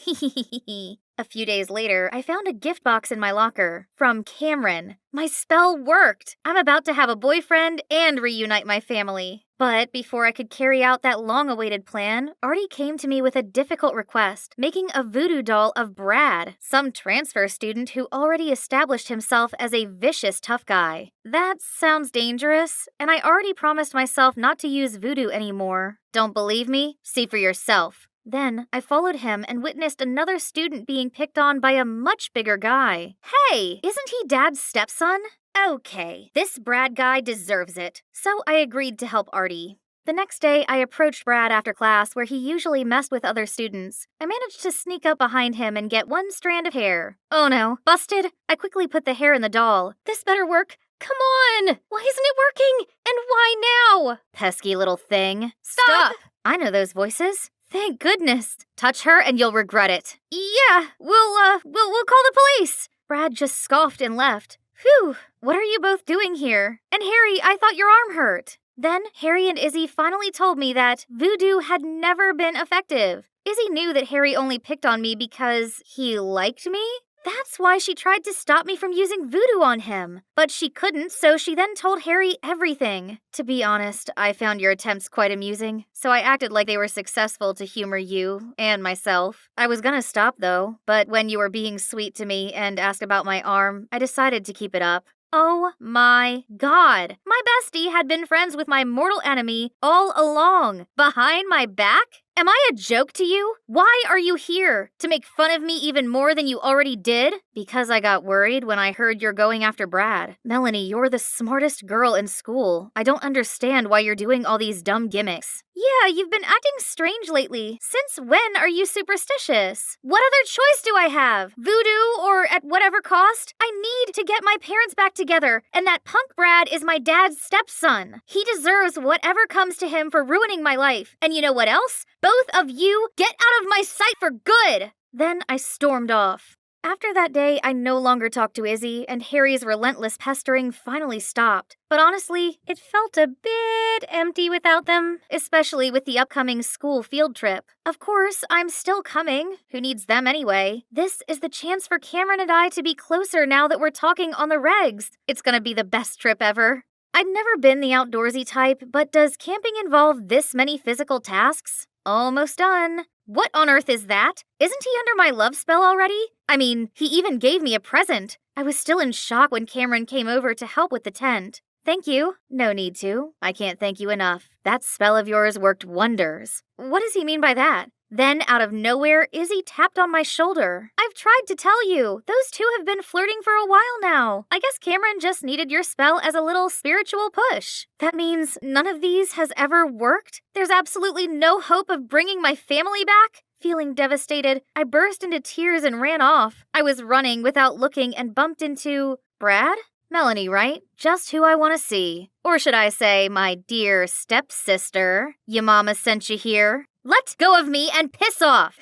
A few days later, I found a gift box in my locker from Cameron. My spell worked. I'm about to have a boyfriend and reunite my family. But before I could carry out that long-awaited plan, Artie came to me with a difficult request, making a voodoo doll of Brad, some transfer student who already established himself as a vicious tough guy. That sounds dangerous, and I already promised myself not to use voodoo anymore. Don't believe me? See for yourself. Then I followed him and witnessed another student being picked on by a much bigger guy. Hey, isn't he Dad's stepson? Okay, this Brad guy deserves it. So I agreed to help Artie. The next day, I approached Brad after class where he usually messed with other students. I managed to sneak up behind him and get one strand of hair. Oh no, busted! I quickly put the hair in the doll. This better work. Come on! Why isn't it working? And why now? Pesky little thing. Stop! I know those voices. Thank goodness. Touch her and you'll regret it. Yeah, we'll call the police. Brad just scoffed and left. Phew, what are you both doing here? And Harry, I thought your arm hurt. Then Harry and Izzy finally told me that voodoo had never been effective. Izzy knew that Harry only picked on me because he liked me? That's why she tried to stop me from using voodoo on him. But she couldn't, so she then told Harry everything. To be honest, I found your attempts quite amusing, so I acted like they were successful to humor you and myself. I was gonna stop though, but when you were being sweet to me and asked about my arm, I decided to keep it up. Oh my God! My bestie had been friends with my mortal enemy all along. Behind my back? Am I a joke to you? Why are you here? To make fun of me even more than you already did? Because I got worried when I heard you're going after Brad. Melanie, you're the smartest girl in school. I don't understand why you're doing all these dumb gimmicks. Yeah, you've been acting strange lately. Since when are you superstitious? What other choice do I have? Voodoo or at whatever cost? I need to get my parents back together, and that punk Brad is my dad's stepson. He deserves whatever comes to him for ruining my life. And you know what else? Both of you, get out of my sight for good! Then I stormed off. After that day, I no longer talked to Izzy, and Harry's relentless pestering finally stopped. But honestly, it felt a bit empty without them, especially with the upcoming school field trip. Of course, I'm still coming. Who needs them anyway? This is the chance for Cameron and I to be closer now that we're talking on the regs. It's gonna be the best trip ever. I'd never been the outdoorsy type, but does camping involve this many physical tasks? Almost done. What on earth is that? Isn't he under my love spell already? I mean, he even gave me a present. I was still in shock when Cameron came over to help with the tent. Thank you. No need to. I can't thank you enough. That spell of yours worked wonders. What does he mean by that? Then, out of nowhere, Izzy tapped on my shoulder. I've tried to tell you. Those two have been flirting for a while now. I guess Cameron just needed your spell as a little spiritual push. That means none of these has ever worked? There's absolutely no hope of bringing my family back? Feeling devastated, I burst into tears and ran off. I was running without looking and bumped into... Brad? Melanie, right? Just who I want to see. Or should I say, my dear stepsister. Your mama sent you here. Let go of me and piss off!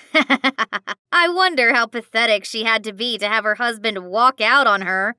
I wonder how pathetic she had to be to have her husband walk out on her.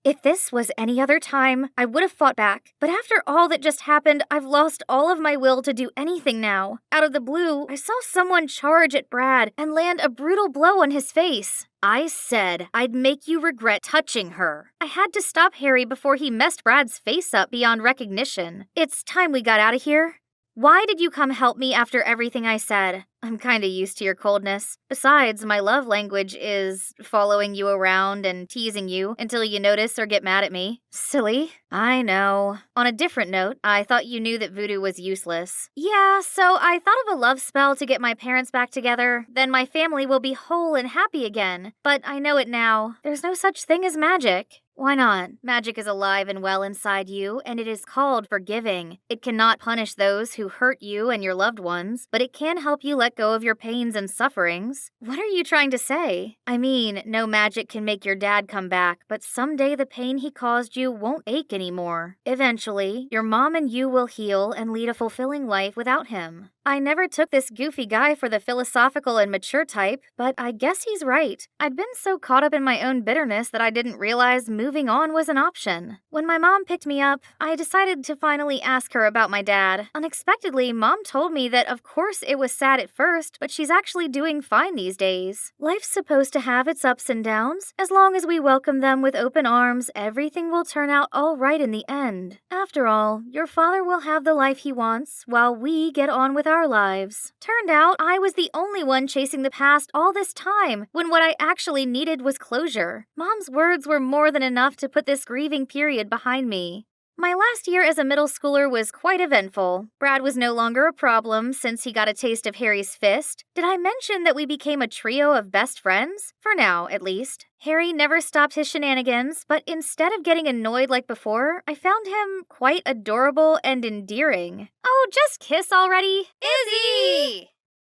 If this was any other time, I would have fought back. But after all that just happened, I've lost all of my will to do anything now. Out of the blue, I saw someone charge at Brad and land a brutal blow on his face. I said I'd make you regret touching her. I had to stop Harry before he messed Brad's face up beyond recognition. It's time we got out of here. Why did you come help me after everything I said? I'm kinda used to your coldness. Besides, my love language is following you around and teasing you until you notice or get mad at me. Silly. I know. On a different note, I thought you knew that voodoo was useless. Yeah, so I thought of a love spell to get my parents back together. Then my family will be whole and happy again. But I know it now. There's no such thing as magic. Why not? Magic is alive and well inside you, and it is called forgiving. It cannot punish those who hurt you and your loved ones, but it can help you let go of your pains and sufferings. What are you trying to say? I mean, no magic can make your dad come back, but someday the pain he caused you won't ache anymore. Eventually, your mom and you will heal and lead a fulfilling life without him. I never took this goofy guy for the philosophical and mature type, but I guess he's right. I'd been so caught up in my own bitterness that I didn't realize moving on was an option. When my mom picked me up, I decided to finally ask her about my dad. Unexpectedly, Mom told me that of course it was sad at first, but she's actually doing fine these days. Life's supposed to have its ups and downs. As long as we welcome them with open arms, everything will turn out all right in the end. After all, your father will have the life he wants, while we get on with our lives. Turned out I was the only one chasing the past all this time, when what I actually needed was closure. Mom's words were more than enough to put this grieving period behind me. My last year as a middle schooler was quite eventful. Brad was no longer a problem since he got a taste of Harry's fist. Did I mention that we became a trio of best friends? For now, at least. Harry never stopped his shenanigans, but instead of getting annoyed like before, I found him quite adorable and endearing. Oh, just kiss already. Izzy!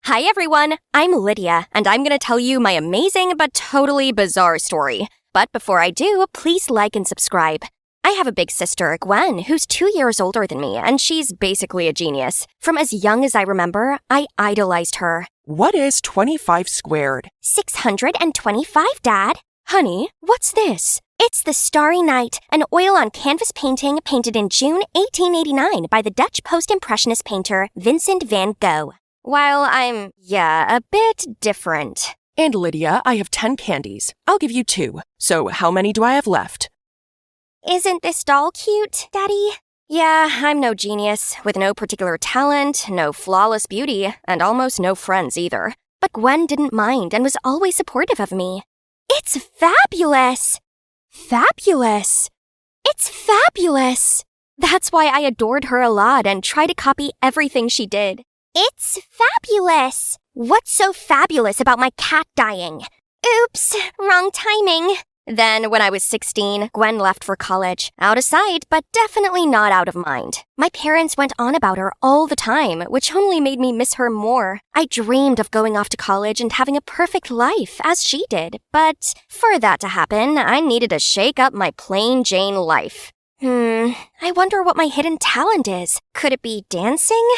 Hi everyone, I'm Lydia, and I'm gonna tell you my amazing but totally bizarre story. But before I do, please like and subscribe. I have a big sister, Gwen, who's 2 years older than me, and she's basically a genius. From as young as I remember, I idolized her. What is 25 squared? 625, Dad. Honey, what's this? It's the Starry Night, an oil-on-canvas painting painted in June 1889 by the Dutch post-impressionist painter Vincent van Gogh. While I'm, a bit different. And Lydia, I have 10 candies. I'll give you 2. So how many do I have left? Isn't this doll cute, Daddy? Yeah, I'm no genius, with no particular talent, no flawless beauty, and almost no friends either. But Gwen didn't mind and was always supportive of me. It's fabulous! Fabulous! It's fabulous! That's why I adored her a lot and tried to copy everything she did. It's fabulous! What's so fabulous about my cat dying? Oops, wrong timing. Then, when I was 16, Gwen left for college. Out of sight, but definitely not out of mind. My parents went on about her all the time, which only made me miss her more. I dreamed of going off to college and having a perfect life, as she did. But for that to happen, I needed to shake up my plain Jane life. I wonder what my hidden talent is. Could it be dancing?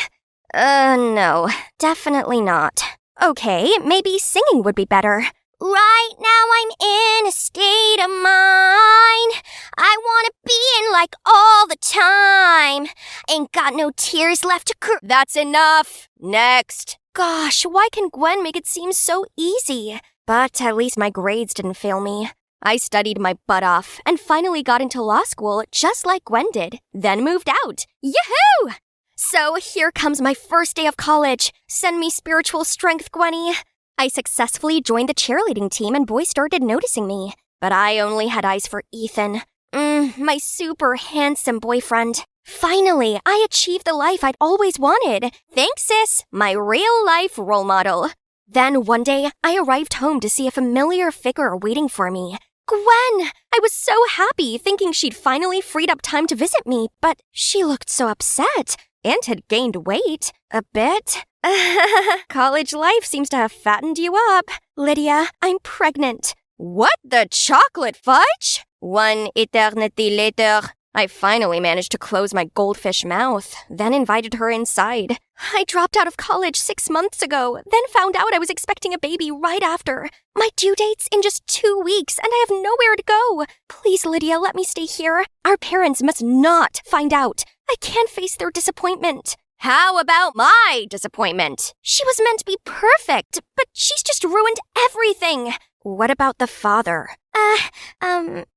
No, definitely not. Okay, maybe singing would be better. Right now I'm in a state of mind I wanna be in like all the time. Ain't got no tears left to cry. That's enough. Next. Gosh, why can Gwen make it seem so easy? But at least my grades didn't fail me. I studied my butt off and finally got into law school just like Gwen did, then moved out. Yahoo! So here comes my first day of college. Send me spiritual strength, Gwenny. I successfully joined the cheerleading team and boys started noticing me. But I only had eyes for Ethan. My super handsome boyfriend. Finally, I achieved the life I'd always wanted. Thanks, sis, my real-life role model. Then one day, I arrived home to see a familiar figure waiting for me. Gwen! I was so happy, thinking she'd finally freed up time to visit me, but she looked so upset and had gained weight. A bit. College life seems to have fattened you up. Lydia, I'm pregnant. What the chocolate fudge? One eternity later, I finally managed to close my goldfish mouth, then invited her inside. I dropped out of college 6 months ago, then found out I was expecting a baby right after. My due date's in just 2 weeks, and I have nowhere to go. Please, Lydia, let me stay here. Our parents must not find out. I can't face their disappointment. How about my disappointment? She was meant to be perfect, but she's just ruined everything. What about the father?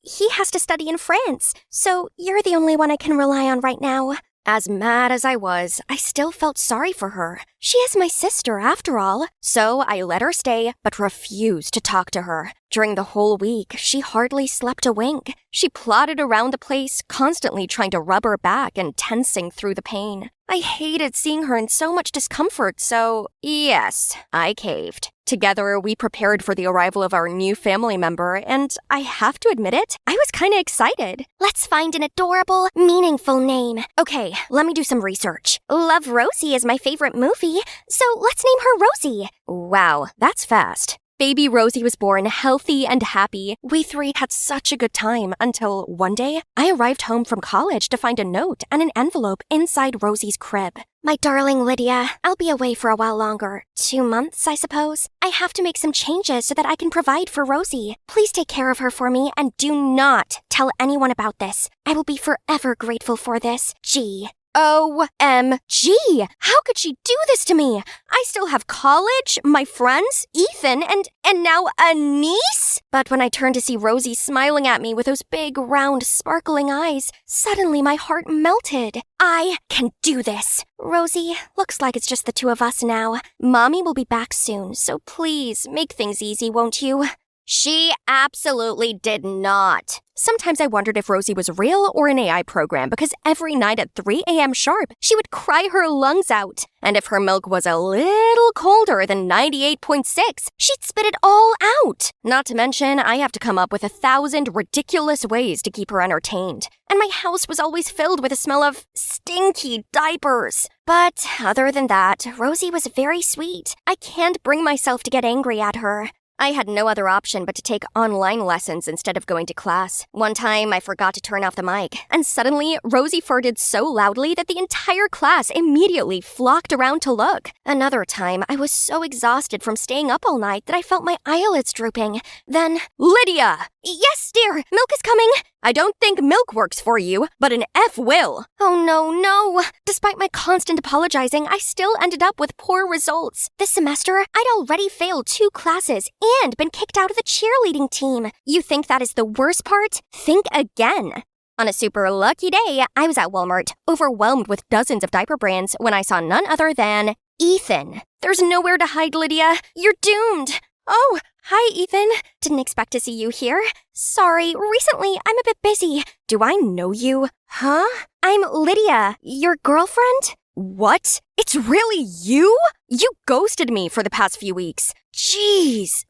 He has to study in France, so you're the only one I can rely on right now. As mad as I was, I still felt sorry for her. She is my sister, after all. So I let her stay, but refused to talk to her. During the whole week, she hardly slept a wink. She plodded around the place, constantly trying to rub her back and tensing through the pain. I hated seeing her in so much discomfort, so yes, I caved. Together, we prepared for the arrival of our new family member, and I have to admit it, I was kinda excited. Let's find an adorable, meaningful name. Okay, let me do some research. Love Rosie is my favorite movie, so let's name her Rosie. Wow, that's fast. Baby Rosie was born healthy and happy. We 3 had such a good time until one day, I arrived home from college to find a note and an envelope inside Rosie's crib. My darling Lydia, I'll be away for a while longer. 2 months, I suppose. I have to make some changes so that I can provide for Rosie. Please take care of her for me and do not tell anyone about this. I will be forever grateful for this. G. OMG! How could she do this to me? I still have college, my friends, Ethan, and now a niece? But when I turned to see Rosie smiling at me with those big, round, sparkling eyes, suddenly my heart melted. I can do this. Rosie, looks like it's just the 2 of us now. Mommy will be back soon, so please make things easy, won't you? She absolutely did not. Sometimes I wondered if Rosie was real or an AI program because every night at 3 a.m. sharp, she would cry her lungs out. And if her milk was a little colder than 98.6, she'd spit it all out. Not to mention, I have to come up with 1,000 ridiculous ways to keep her entertained. And my house was always filled with a smell of stinky diapers. But other than that, Rosie was very sweet. I can't bring myself to get angry at her. I had no other option but to take online lessons instead of going to class. One time, I forgot to turn off the mic, and suddenly, Rosie farted so loudly that the entire class immediately flocked around to look. Another time, I was so exhausted from staying up all night that I felt my eyelids drooping. Then, Lydia! Yes, dear, milk is coming! I don't think milk works for you, but an F will. Oh no. Despite my constant apologizing, I still ended up with poor results. This semester, I'd already failed 2 classes and been kicked out of the cheerleading team. You think that is the worst part? Think again. On a super lucky day, I was at Walmart, overwhelmed with dozens of diaper brands when I saw none other than Ethan. There's nowhere to hide, Lydia. You're doomed. Oh, hi, Ethan. Didn't expect to see you here. Sorry, recently I'm a bit busy. Do I know you? Huh? I'm Lydia, your girlfriend? What? It's really you? You ghosted me for the past few weeks. Jeez.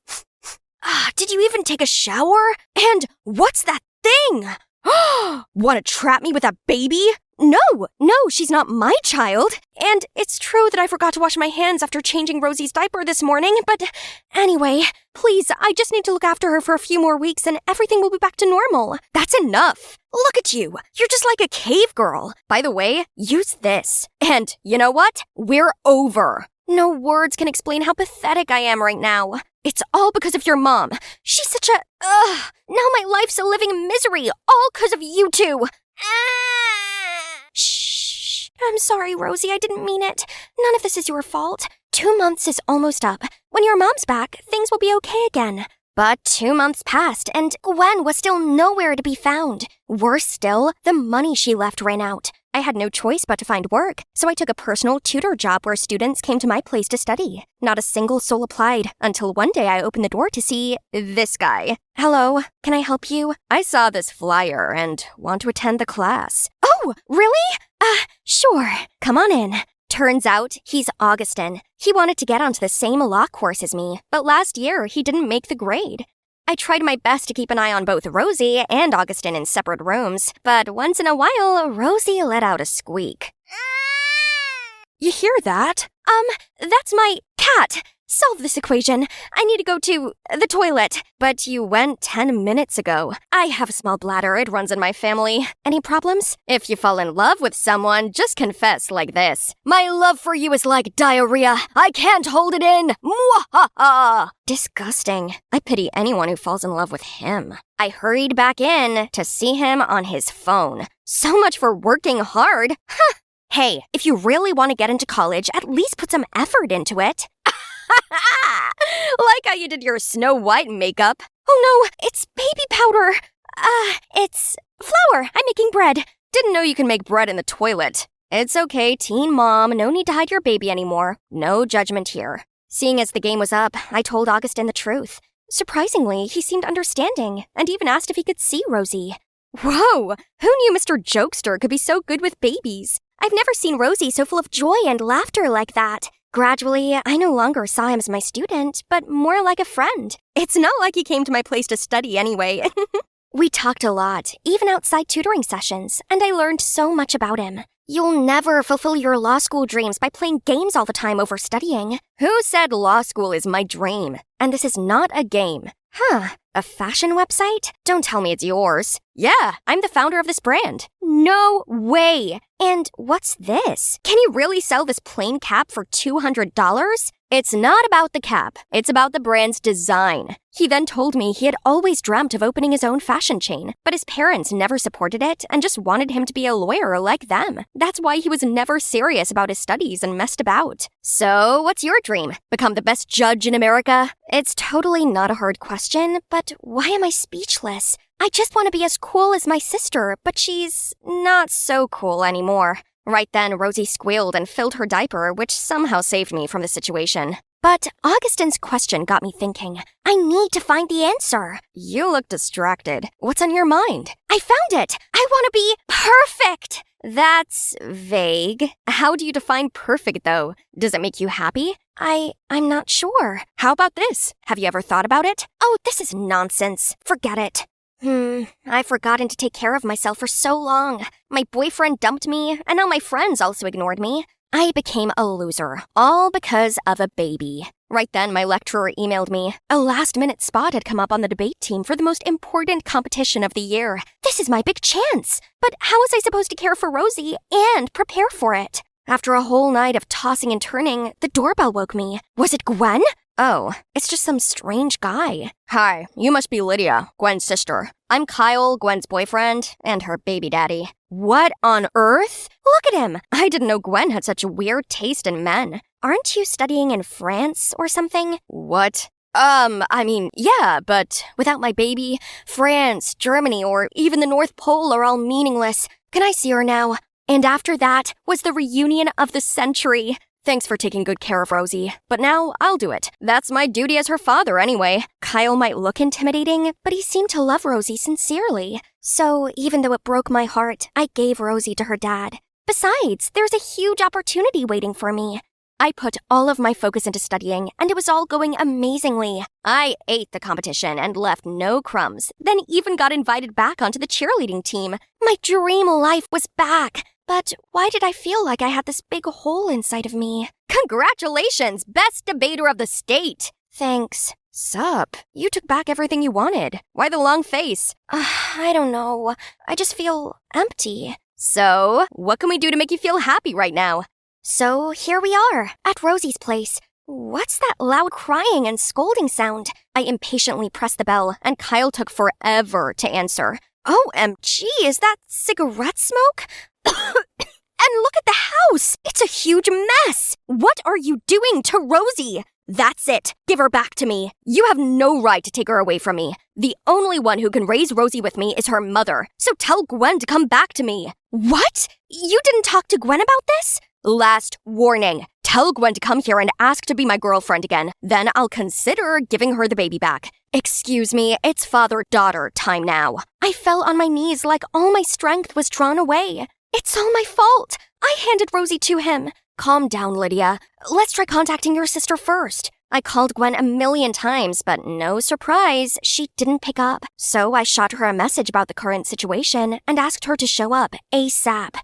Did you even take a shower? And what's that thing? Want to trap me with a baby? No, she's not my child. And it's true that I forgot to wash my hands after changing Rosie's diaper this morning, but anyway, please, I just need to look after her for a few more weeks and everything will be back to normal. That's enough. Look at you. You're just like a cave girl. By the way, use this. And you know what? We're over. No words can explain how pathetic I am right now. It's all because of your mom. She's such a... Now my life's a living misery, all because of you two. Shh. I'm sorry, Rosie, I didn't mean it. None of this is your fault. 2 months is almost up. When your mom's back, things will be okay again. But 2 months passed, and Gwen was still nowhere to be found. Worse still, the money she left ran out. I had no choice but to find work, so I took a personal tutor job where students came to my place to study. Not a single soul applied, until one day I opened the door to see this guy. Hello, can I help you? I saw this flyer and want to attend the class. Oh, really? Sure. Come on in. Turns out, he's Augustin. He wanted to get onto the same law course as me, but last year he didn't make the grade. I tried my best to keep an eye on both Rosie and Augustin in separate rooms, but once in a while, Rosie let out a squeak. You hear that? That's my cat. Solve this equation. I need to go to the toilet. But you went 10 minutes ago. I have a small bladder. It runs in my family. Any problems? If you fall in love with someone, just confess like this. My love for you is like diarrhea. I can't hold it in. Mwahaha! Disgusting. I pity anyone who falls in love with him. I hurried back in to see him on his phone. So much for working hard. Huh. Hey, if you really want to get into college, at least put some effort into it. Like how you did your Snow White makeup. Oh no, it's baby powder. It's flour. I'm making bread. Didn't know you can make bread in the toilet. It's okay, teen mom. No need to hide your baby anymore. No judgment here. Seeing as the game was up, I told Augustin the truth. Surprisingly, he seemed understanding and even asked if he could see Rosie. Whoa! Who knew Mr. Jokester could be so good with babies? I've never seen Rosie so full of joy and laughter like that. Gradually, I no longer saw him as my student, but more like a friend. It's not like he came to my place to study anyway. We talked a lot, even outside tutoring sessions, and I learned so much about him. You'll never fulfill your law school dreams by playing games all the time over studying. Who said law school is my dream? And this is not a game. Huh, a fashion website? Don't tell me it's yours. Yeah, I'm the founder of this brand. No way. And what's this? Can you really sell this plain cap for $200? It's not about the cap. It's about the brand's design. He then told me he had always dreamt of opening his own fashion chain, but his parents never supported it and just wanted him to be a lawyer like them. That's why he was never serious about his studies and messed about. So, what's your dream? Become the best judge in America? It's totally not a hard question, but why am I speechless? I just want to be as cool as my sister, but she's not so cool anymore. Right then, Rosie squealed and filled her diaper, which somehow saved me from the situation. But Augustin's question got me thinking. I need to find the answer. You look distracted. What's on your mind? I found it! I want to be perfect! That's vague. How do you define perfect, though? Does it make you happy? I'm not sure. How about this? Have you ever thought about it? Oh, this is nonsense. Forget it. I've forgotten to take care of myself for so long. My boyfriend dumped me, and now my friends also ignored me. I became a loser, all because of a baby. Right then, my lecturer emailed me. A last-minute spot had come up on the debate team for the most important competition of the year. This is my big chance. But how was I supposed to care for Rosie and prepare for it? After a whole night of tossing and turning, the doorbell woke me. Was it Gwen? Oh, it's just some strange guy. Hi, you must be Lydia, Gwen's sister. I'm Kyle, Gwen's boyfriend, and her baby daddy. What on earth? Look at him! I didn't know Gwen had such a weird taste in men. Aren't you studying in France or something? What? Yeah, but without my baby, France, Germany, or even the North Pole are all meaningless. Can I see her now? And after that was the reunion of the century. Thanks for taking good care of Rosie, but now I'll do it. That's my duty as her father anyway. Kyle might look intimidating, but he seemed to love Rosie sincerely. So even though it broke my heart, I gave Rosie to her dad. Besides, there's a huge opportunity waiting for me. I put all of my focus into studying, and it was all going amazingly. I ate the competition and left no crumbs, then even got invited back onto the cheerleading team. My dream life was back. But why did I feel like I had this big hole inside of me? Congratulations, best debater of the state! Thanks. Sup? You took back everything you wanted. Why the long face? I don't know. I just feel empty. So, what can we do to make you feel happy right now? So, here we are, at Rosie's place. What's that loud crying and scolding sound? I impatiently pressed the bell, and Kyle took forever to answer. OMG, is that cigarette smoke? And look at the house! It's a huge mess! What are you doing to Rosie? That's it. Give her back to me. You have no right to take her away from me. The only one who can raise Rosie with me is her mother. So tell Gwen to come back to me. What? You didn't talk to Gwen about this? Last warning. Tell Gwen to come here and ask to be my girlfriend again. Then I'll consider giving her the baby back. Excuse me, it's father-daughter time now. I fell on my knees like all my strength was drawn away. It's all my fault. I handed Rosie to him. Calm down, Lydia. Let's try contacting your sister first. I called Gwen 1,000,000 times, but no surprise, she didn't pick up. So I shot her a message about the current situation and asked her to show up ASAP.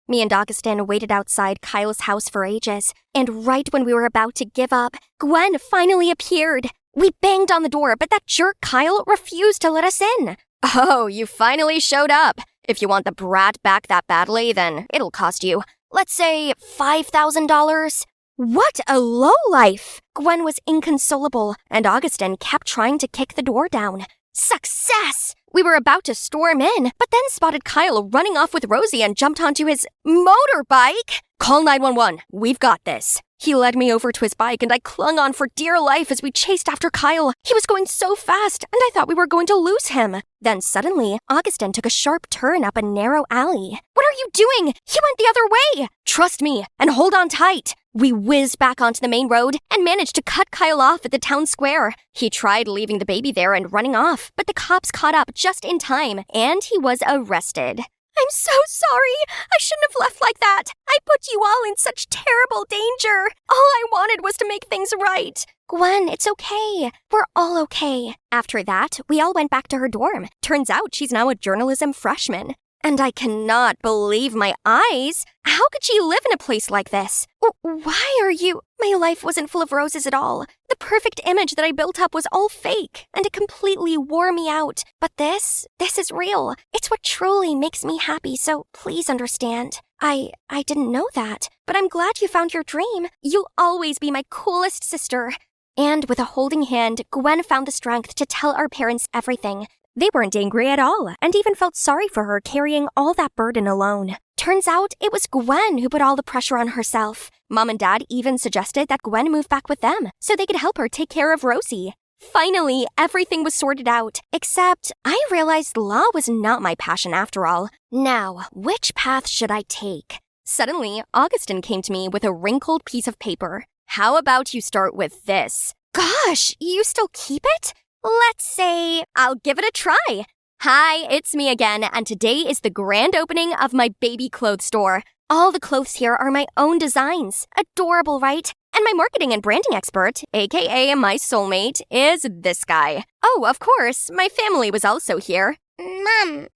Me and Augustin waited outside Kyle's house for ages, and right when we were about to give up, Gwen finally appeared. We banged on the door, but that jerk Kyle refused to let us in. Oh, you finally showed up. If you want the brat back that badly, then it'll cost you, let's say, $5,000. What a lowlife! Gwen was inconsolable, and Augustin kept trying to kick the door down. Success! We were about to storm in, but then spotted Kyle running off with Rosie and jumped onto his motorbike. Call 911. We've got this. He led me over to his bike, and I clung on for dear life as we chased after Kyle. He was going so fast, and I thought we were going to lose him. Then suddenly, Augustin took a sharp turn up a narrow alley. What are you doing? He went the other way! Trust me, and hold on tight. We whizzed back onto the main road and managed to cut Kyle off at the town square. He tried leaving the baby there and running off, but the cops caught up just in time, and he was arrested. I'm so sorry. I shouldn't have left like that. I put you all in such terrible danger. All I wanted was to make things right. Gwen, it's okay. We're all okay. After that, we all went back to her dorm. Turns out she's now a journalism freshman. And I cannot believe my eyes. How could she live in a place like this? Why are you... My life wasn't full of roses at all. The perfect image that I built up was all fake, and it completely wore me out. But this is real. It's what truly makes me happy, so please understand. I didn't know that, but I'm glad you found your dream. You'll always be my coolest sister. And with a holding hand, Gwen found the strength to tell our parents everything. They weren't angry at all, and even felt sorry for her carrying all that burden alone. Turns out it was Gwen who put all the pressure on herself. Mom and Dad even suggested that Gwen move back with them, so they could help her take care of Rosie. Finally, everything was sorted out, except I realized law was not my passion after all. Now, which path should I take? Suddenly, Augustin came to me with a wrinkled piece of paper. How about you start with this? Gosh, you still keep it? Let's say I'll give it a try. Hi, it's me again, and today is the grand opening of my baby clothes store. All the clothes here are my own designs. Adorable, right? And my marketing and branding expert, aka my soulmate, is this guy. Oh, of course, my family was also here. Mom.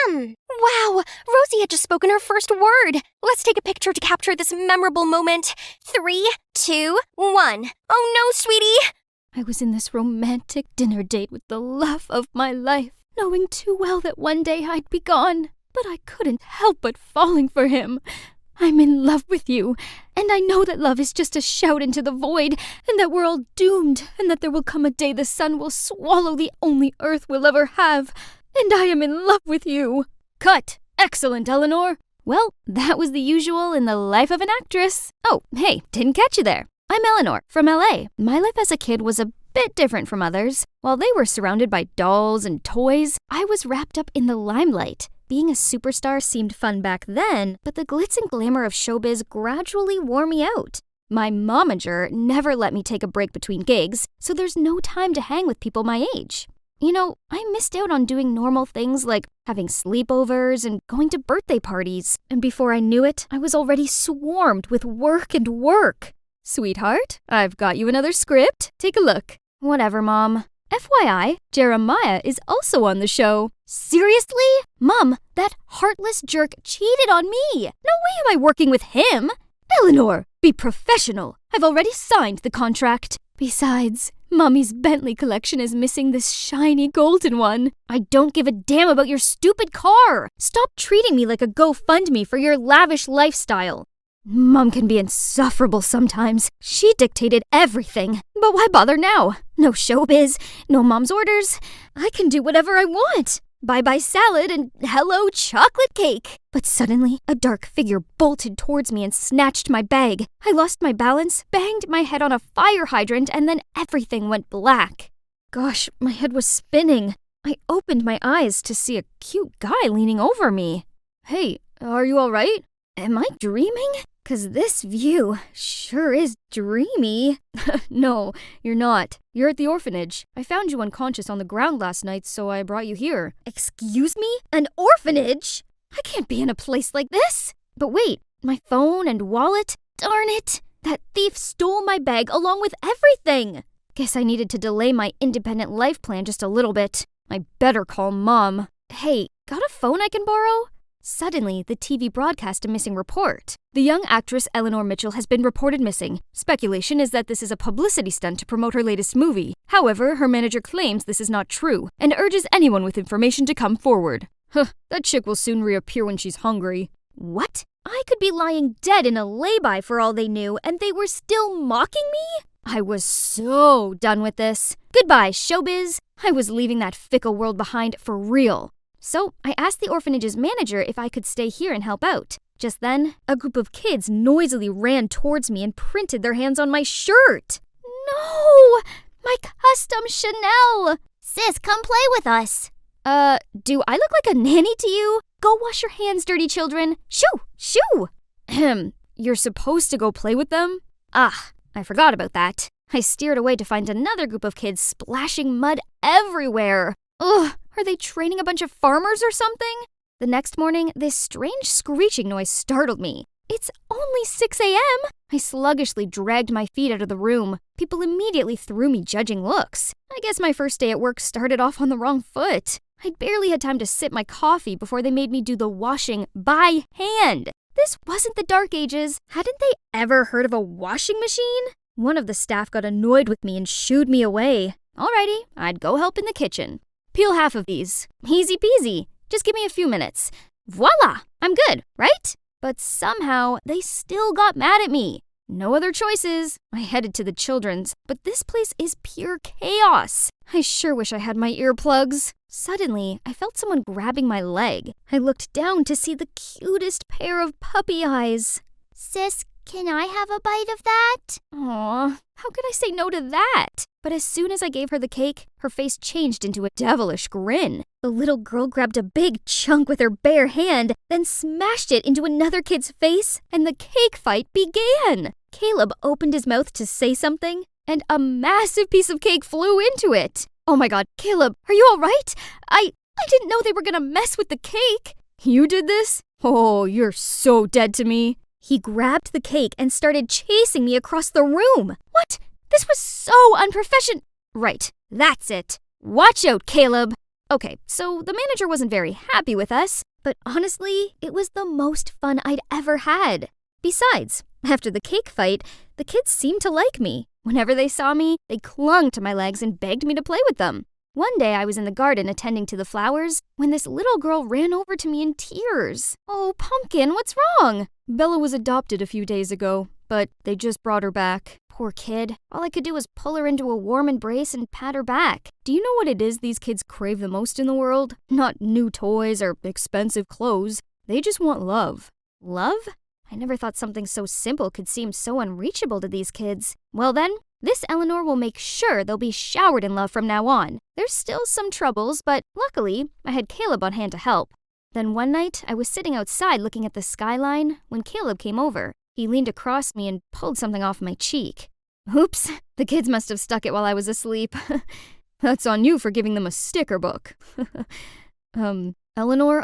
Wow, Rosie had just spoken her first word. Let's take a picture to capture this memorable moment. 3, 2, 1. Oh no, sweetie. I was in this romantic dinner date with the love of my life, knowing too well that one day I'd be gone. But I couldn't help but falling for him. I'm in love with you, and I know that love is just a shout into the void, and that we're all doomed, and that there will come a day the sun will swallow the only earth we'll ever have, and I am in love with you. Cut! Excellent, Eleanor! Well, that was the usual in the life of an actress. Oh, hey, didn't catch you there. I'm Eleanor, from LA. My life as a kid was a bit different from others. While they were surrounded by dolls and toys, I was wrapped up in the limelight. Being a superstar seemed fun back then, but the glitz and glamour of showbiz gradually wore me out. My momager never let me take a break between gigs, so there's no time to hang with people my age. You know, I missed out on doing normal things like having sleepovers and going to birthday parties, and before I knew it, I was already swarmed with work and work. Sweetheart, I've got you another script. Take a look. Whatever, Mom. FYI, Jeremiah is also on the show. Seriously? Mom, that heartless jerk cheated on me. No way am I working with him. Eleanor, be professional. I've already signed the contract. Besides, Mommy's Bentley collection is missing this shiny golden one. I don't give a damn about your stupid car. Stop treating me like a GoFundMe for your lavish lifestyle. Mom can be insufferable sometimes. She dictated everything. But why bother now? No showbiz, no Mom's orders. I can do whatever I want. Bye-bye salad and hello chocolate cake. But suddenly, a dark figure bolted towards me and snatched my bag. I lost my balance, banged my head on a fire hydrant, and then everything went black. Gosh, my head was spinning. I opened my eyes to see a cute guy leaning over me. Hey, are you all right? Am I dreaming? 'Cause this view sure is dreamy. No, you're not. You're at the orphanage. I found you unconscious on the ground last night, so I brought you here. Excuse me? An orphanage? I can't be in a place like this. But wait, my phone and wallet? Darn it! That thief stole my bag along with everything. Guess I needed to delay my independent life plan just a little bit. I better call Mom. Hey, got a phone I can borrow? Suddenly, the TV broadcast a missing report. The young actress Eleanor Mitchell has been reported missing. Speculation is that this is a publicity stunt to promote her latest movie. However, her manager claims this is not true and urges anyone with information to come forward. That chick will soon reappear when she's hungry. What? I could be lying dead in a lay-by for all they knew, and they were still mocking me? I was so done with this. Goodbye, showbiz. I was leaving that fickle world behind for real. So I asked the orphanage's manager if I could stay here and help out. Just then, a group of kids noisily ran towards me and printed their hands on my shirt. No! My custom Chanel! Sis, come play with us. Do I look like a nanny to you? Go wash your hands, dirty children. Shoo! Shoo! You're supposed to go play with them? Ah, I forgot about that. I steered away to find another group of kids splashing mud everywhere. Ugh, are they training a bunch of farmers or something? The next morning, this strange screeching noise startled me. It's only 6 a.m. I sluggishly dragged my feet out of the room. People immediately threw me judging looks. I guess my first day at work started off on the wrong foot. I'd barely had time to sip my coffee before they made me do the washing by hand. This wasn't the Dark Ages. Hadn't they ever heard of a washing machine? One of the staff got annoyed with me and shooed me away. Alrighty, I'd go help in the kitchen. Peel half of these. Easy peasy. Just give me a few minutes. Voila! I'm good, right? But somehow, they still got mad at me. No other choices. I headed to the children's, but this place is pure chaos. I sure wish I had my earplugs. Suddenly, I felt someone grabbing my leg. I looked down to see the cutest pair of puppy eyes. Sis, can I have a bite of that? Aw, how could I say no to that? But as soon as I gave her the cake, her face changed into a devilish grin. The little girl grabbed a big chunk with her bare hand, then smashed it into another kid's face, and the cake fight began. Caleb opened his mouth to say something, and a massive piece of cake flew into it. Oh my god, Caleb, are you all right? I didn't know they were gonna mess with the cake. You did this? Oh, you're so dead to me. He grabbed the cake and started chasing me across the room. What? This was so unprofessional. Right, that's it. Watch out, Caleb. Okay, so the manager wasn't very happy with us, but honestly, it was the most fun I'd ever had. Besides, after the cake fight, the kids seemed to like me. Whenever they saw me, they clung to my legs and begged me to play with them. One day I was in the garden attending to the flowers when this little girl ran over to me in tears. Oh, Pumpkin, what's wrong? Bella was adopted a few days ago, but they just brought her back. Poor kid. All I could do was pull her into a warm embrace and pat her back. Do you know what it is these kids crave the most in the world? Not new toys or expensive clothes. They just want love. Love? I never thought something so simple could seem so unreachable to these kids. Well then, This Eleanor will make sure they'll be showered in love from now on. There's still some troubles, but luckily, I had Caleb on hand to help. Then one night, I was sitting outside looking at the skyline when Caleb came over. He leaned across me and pulled something off my cheek. Oops, the kids must have stuck it while I was asleep. That's on you for giving them a sticker book. Eleanor,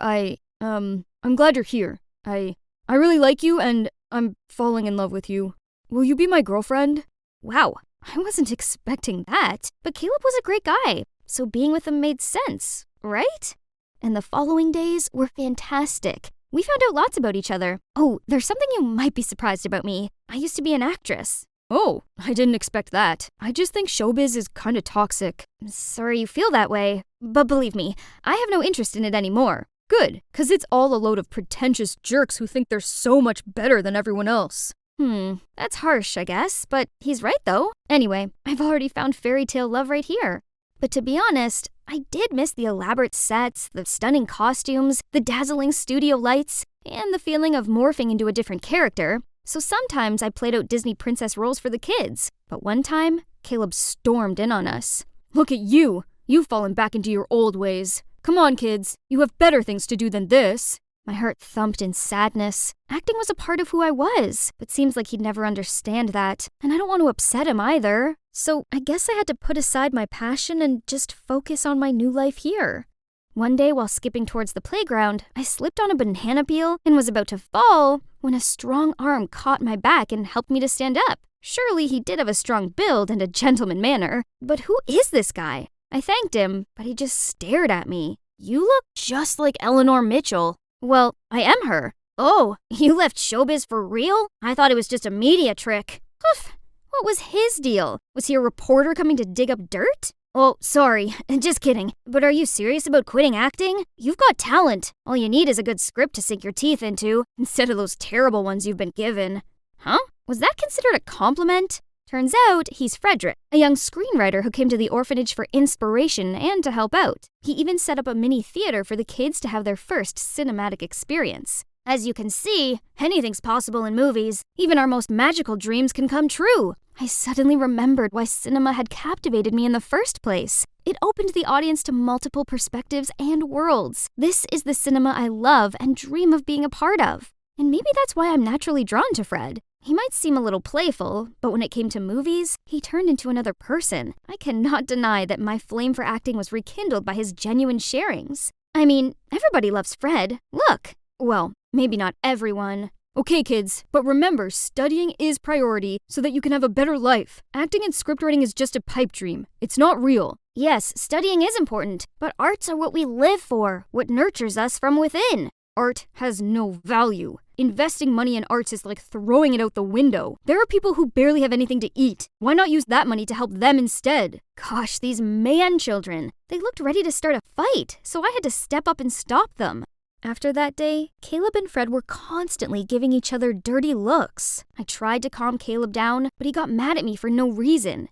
I'm glad you're here. I really like you and I'm falling in love with you. Will you be my girlfriend? Wow, I wasn't expecting that, but Caleb was a great guy, so being with him made sense, right? And the following days were fantastic. We found out lots about each other. Oh, there's something you might be surprised about me. I used to be an actress. Oh, I didn't expect that. I just think showbiz is kinda toxic. Sorry you feel that way, but believe me, I have no interest in it anymore. Good, 'cause it's all a load of pretentious jerks who think they're so much better than everyone else. That's harsh, I guess, but he's right though. Anyway, I've already found fairy tale love right here. But to be honest, I did miss the elaborate sets, the stunning costumes, the dazzling studio lights, and the feeling of morphing into a different character. So sometimes I played out Disney princess roles for the kids. But one time, Caleb stormed in on us. Look at you! You've fallen back into your old ways. Come on, kids. You have better things to do than this. My heart thumped in sadness. Acting was a part of who I was, but seems like he'd never understand that. And I don't want to upset him either. So I guess I had to put aside my passion and just focus on my new life here. One day while skipping towards the playground, I slipped on a banana peel and was about to fall when a strong arm caught my back and helped me to stand up. Surely he did have a strong build and a gentleman manner. But who is this guy? I thanked him, but he just stared at me. You look just like Eleanor Mitchell. Well, I am her. Oh, you left showbiz for real? I thought it was just a media trick. Oof. What was his deal? Was he a reporter coming to dig up dirt? Oh, sorry, just kidding. But are you serious about quitting acting? You've got talent. All you need is a good script to sink your teeth into, instead of those terrible ones you've been given. Huh? Was that considered a compliment? Turns out he's Frederick, a young screenwriter who came to the orphanage for inspiration and to help out. He even set up a mini theater for the kids to have their first cinematic experience. As you can see, anything's possible in movies. Even our most magical dreams can come true. I suddenly remembered why cinema had captivated me in the first place. It opened the audience to multiple perspectives and worlds. This is the cinema I love and dream of being a part of. And maybe that's why I'm naturally drawn to Fred. He might seem a little playful, but when it came to movies, he turned into another person. I cannot deny that my flame for acting was rekindled by his genuine sharings. I mean, everybody loves Fred. Look. Well, maybe not everyone. Okay, kids, but remember, studying is priority so that you can have a better life. Acting and scriptwriting is just a pipe dream. It's not real. Yes, studying is important, but arts are what we live for, what nurtures us from within. Art has no value. Investing money in arts is like throwing it out the window. There are people who barely have anything to eat. Why not use that money to help them instead? Gosh, these man children. They looked ready to start a fight, so I had to step up and stop them. After that day, Caleb and Fred were constantly giving each other dirty looks. I tried to calm Caleb down, but he got mad at me for no reason.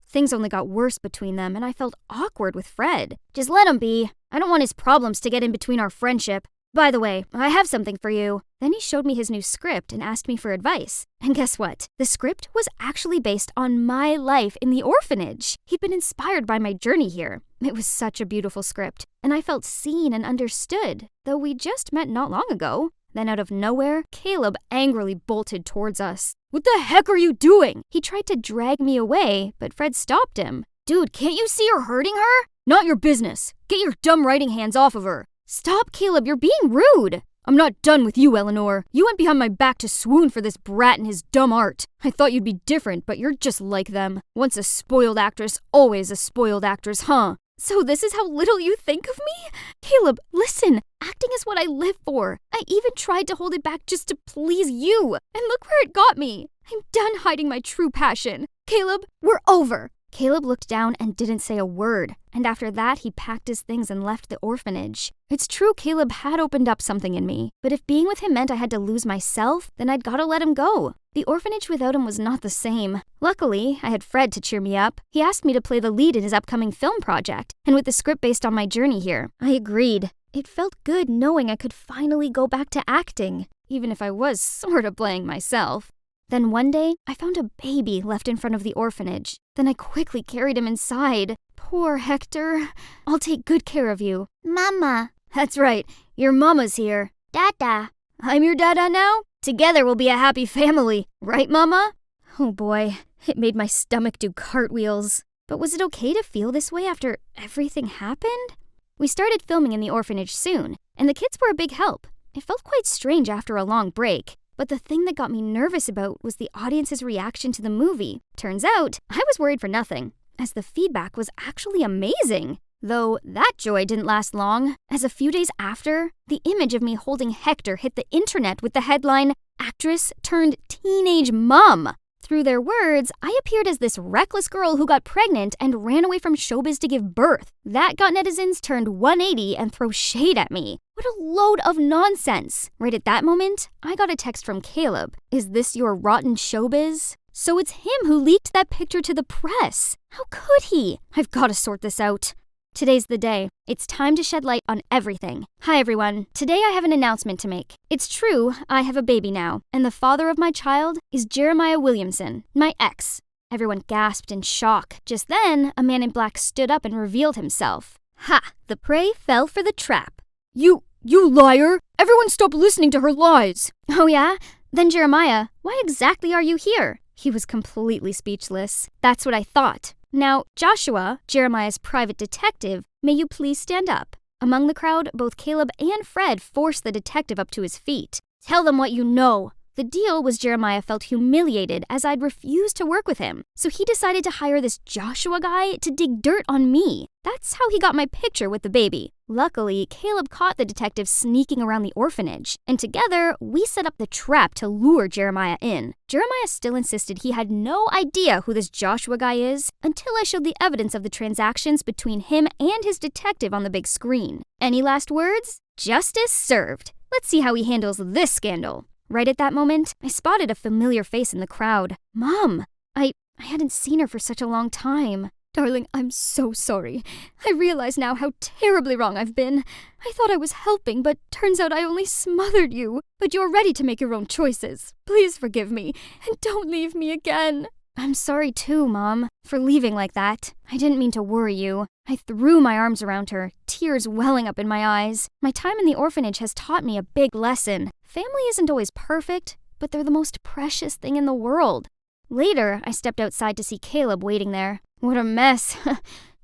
Things only got worse between them, and I felt awkward with Fred. Just let him be. I don't want his problems to get in between our friendship. By the way, I have something for you. Then he showed me his new script and asked me for advice. And guess what? The script was actually based on my life in the orphanage. He'd been inspired by my journey here. It was such a beautiful script, and I felt seen and understood, though we just met not long ago. Then out of nowhere, Caleb angrily bolted towards us. What the heck are you doing? He tried to drag me away, but Fred stopped him. Dude, can't you see you're hurting her? Not your business. Get your dumb writing hands off of her. Stop, Caleb, you're being rude. I'm not done with you, Eleanor. You went behind my back to swoon for this brat and his dumb art. I thought you'd be different, but you're just like them. Once a spoiled actress, always a spoiled actress, huh? So this is how little you think of me? Caleb, listen, acting is what I live for. I even tried to hold it back just to please you. And look where it got me. I'm done hiding my true passion. Caleb, we're over. Caleb looked down and didn't say a word, and after that he packed his things and left the orphanage. It's true Caleb had opened up something in me, but if being with him meant I had to lose myself, then I'd gotta let him go. The orphanage without him was not the same. Luckily, I had Fred to cheer me up. He asked me to play the lead in his upcoming film project, and with the script based on my journey here, I agreed. It felt good knowing I could finally go back to acting, even if I was sort of playing myself. Then one day, I found a baby left in front of the orphanage. Then I quickly carried him inside. Poor Hector. I'll take good care of you. Mama. That's right. Your mama's here. Dada. I'm your dada now? Together we'll be a happy family. Right, Mama? Oh boy, it made my stomach do cartwheels. But was it okay to feel this way after everything happened? We started filming in the orphanage soon, and the kids were a big help. It felt quite strange after a long break, but the thing that got me nervous about was the audience's reaction to the movie. Turns out, I was worried for nothing, as the feedback was actually amazing. Though that joy didn't last long, as a few days after, the image of me holding Hector hit the internet with the headline, "Actress turned teenage mom." Through their words, I appeared as this reckless girl who got pregnant and ran away from showbiz to give birth. That got netizens turned 180 and throw shade at me. What a load of nonsense. Right at that moment, I got a text from Caleb. "Is this your rotten showbiz?" So it's him who leaked that picture to the press. How could he? I've got to sort this out. Today's the day. It's time to shed light on everything. Hi everyone. Today I have an announcement to make. It's true, I have a baby now, and the father of my child is Jeremiah Williamson, my ex. Everyone gasped in shock. Just then, a man in black stood up and revealed himself. Ha! The prey fell for the trap. You liar! Everyone stop listening to her lies! Oh yeah? Then Jeremiah, why exactly are you here? He was completely speechless. That's what I thought. Now, Joshua, Jeremiah's private detective, may you please stand up? Among the crowd, both Caleb and Fred forced the detective up to his feet. Tell them what you know. The deal was Jeremiah felt humiliated as I'd refused to work with him, so he decided to hire this Joshua guy to dig dirt on me. That's how he got my picture with the baby. Luckily, Caleb caught the detective sneaking around the orphanage, and together, we set up the trap to lure Jeremiah in. Jeremiah still insisted he had no idea who this Joshua guy is until I showed the evidence of the transactions between him and his detective on the big screen. Any last words? Justice served. Let's see how he handles this scandal. Right at that moment, I spotted a familiar face in the crowd. Mom! I hadn't seen her for such a long time. Darling, I'm so sorry. I realize now how terribly wrong I've been. I thought I was helping, but turns out I only smothered you. But you're ready to make your own choices. Please forgive me, and don't leave me again. I'm sorry too, Mom, for leaving like that. I didn't mean to worry you. I threw my arms around her, tears welling up in my eyes. My time in the orphanage has taught me a big lesson. Family isn't always perfect, but they're the most precious thing in the world. Later, I stepped outside to see Caleb waiting there. What a mess.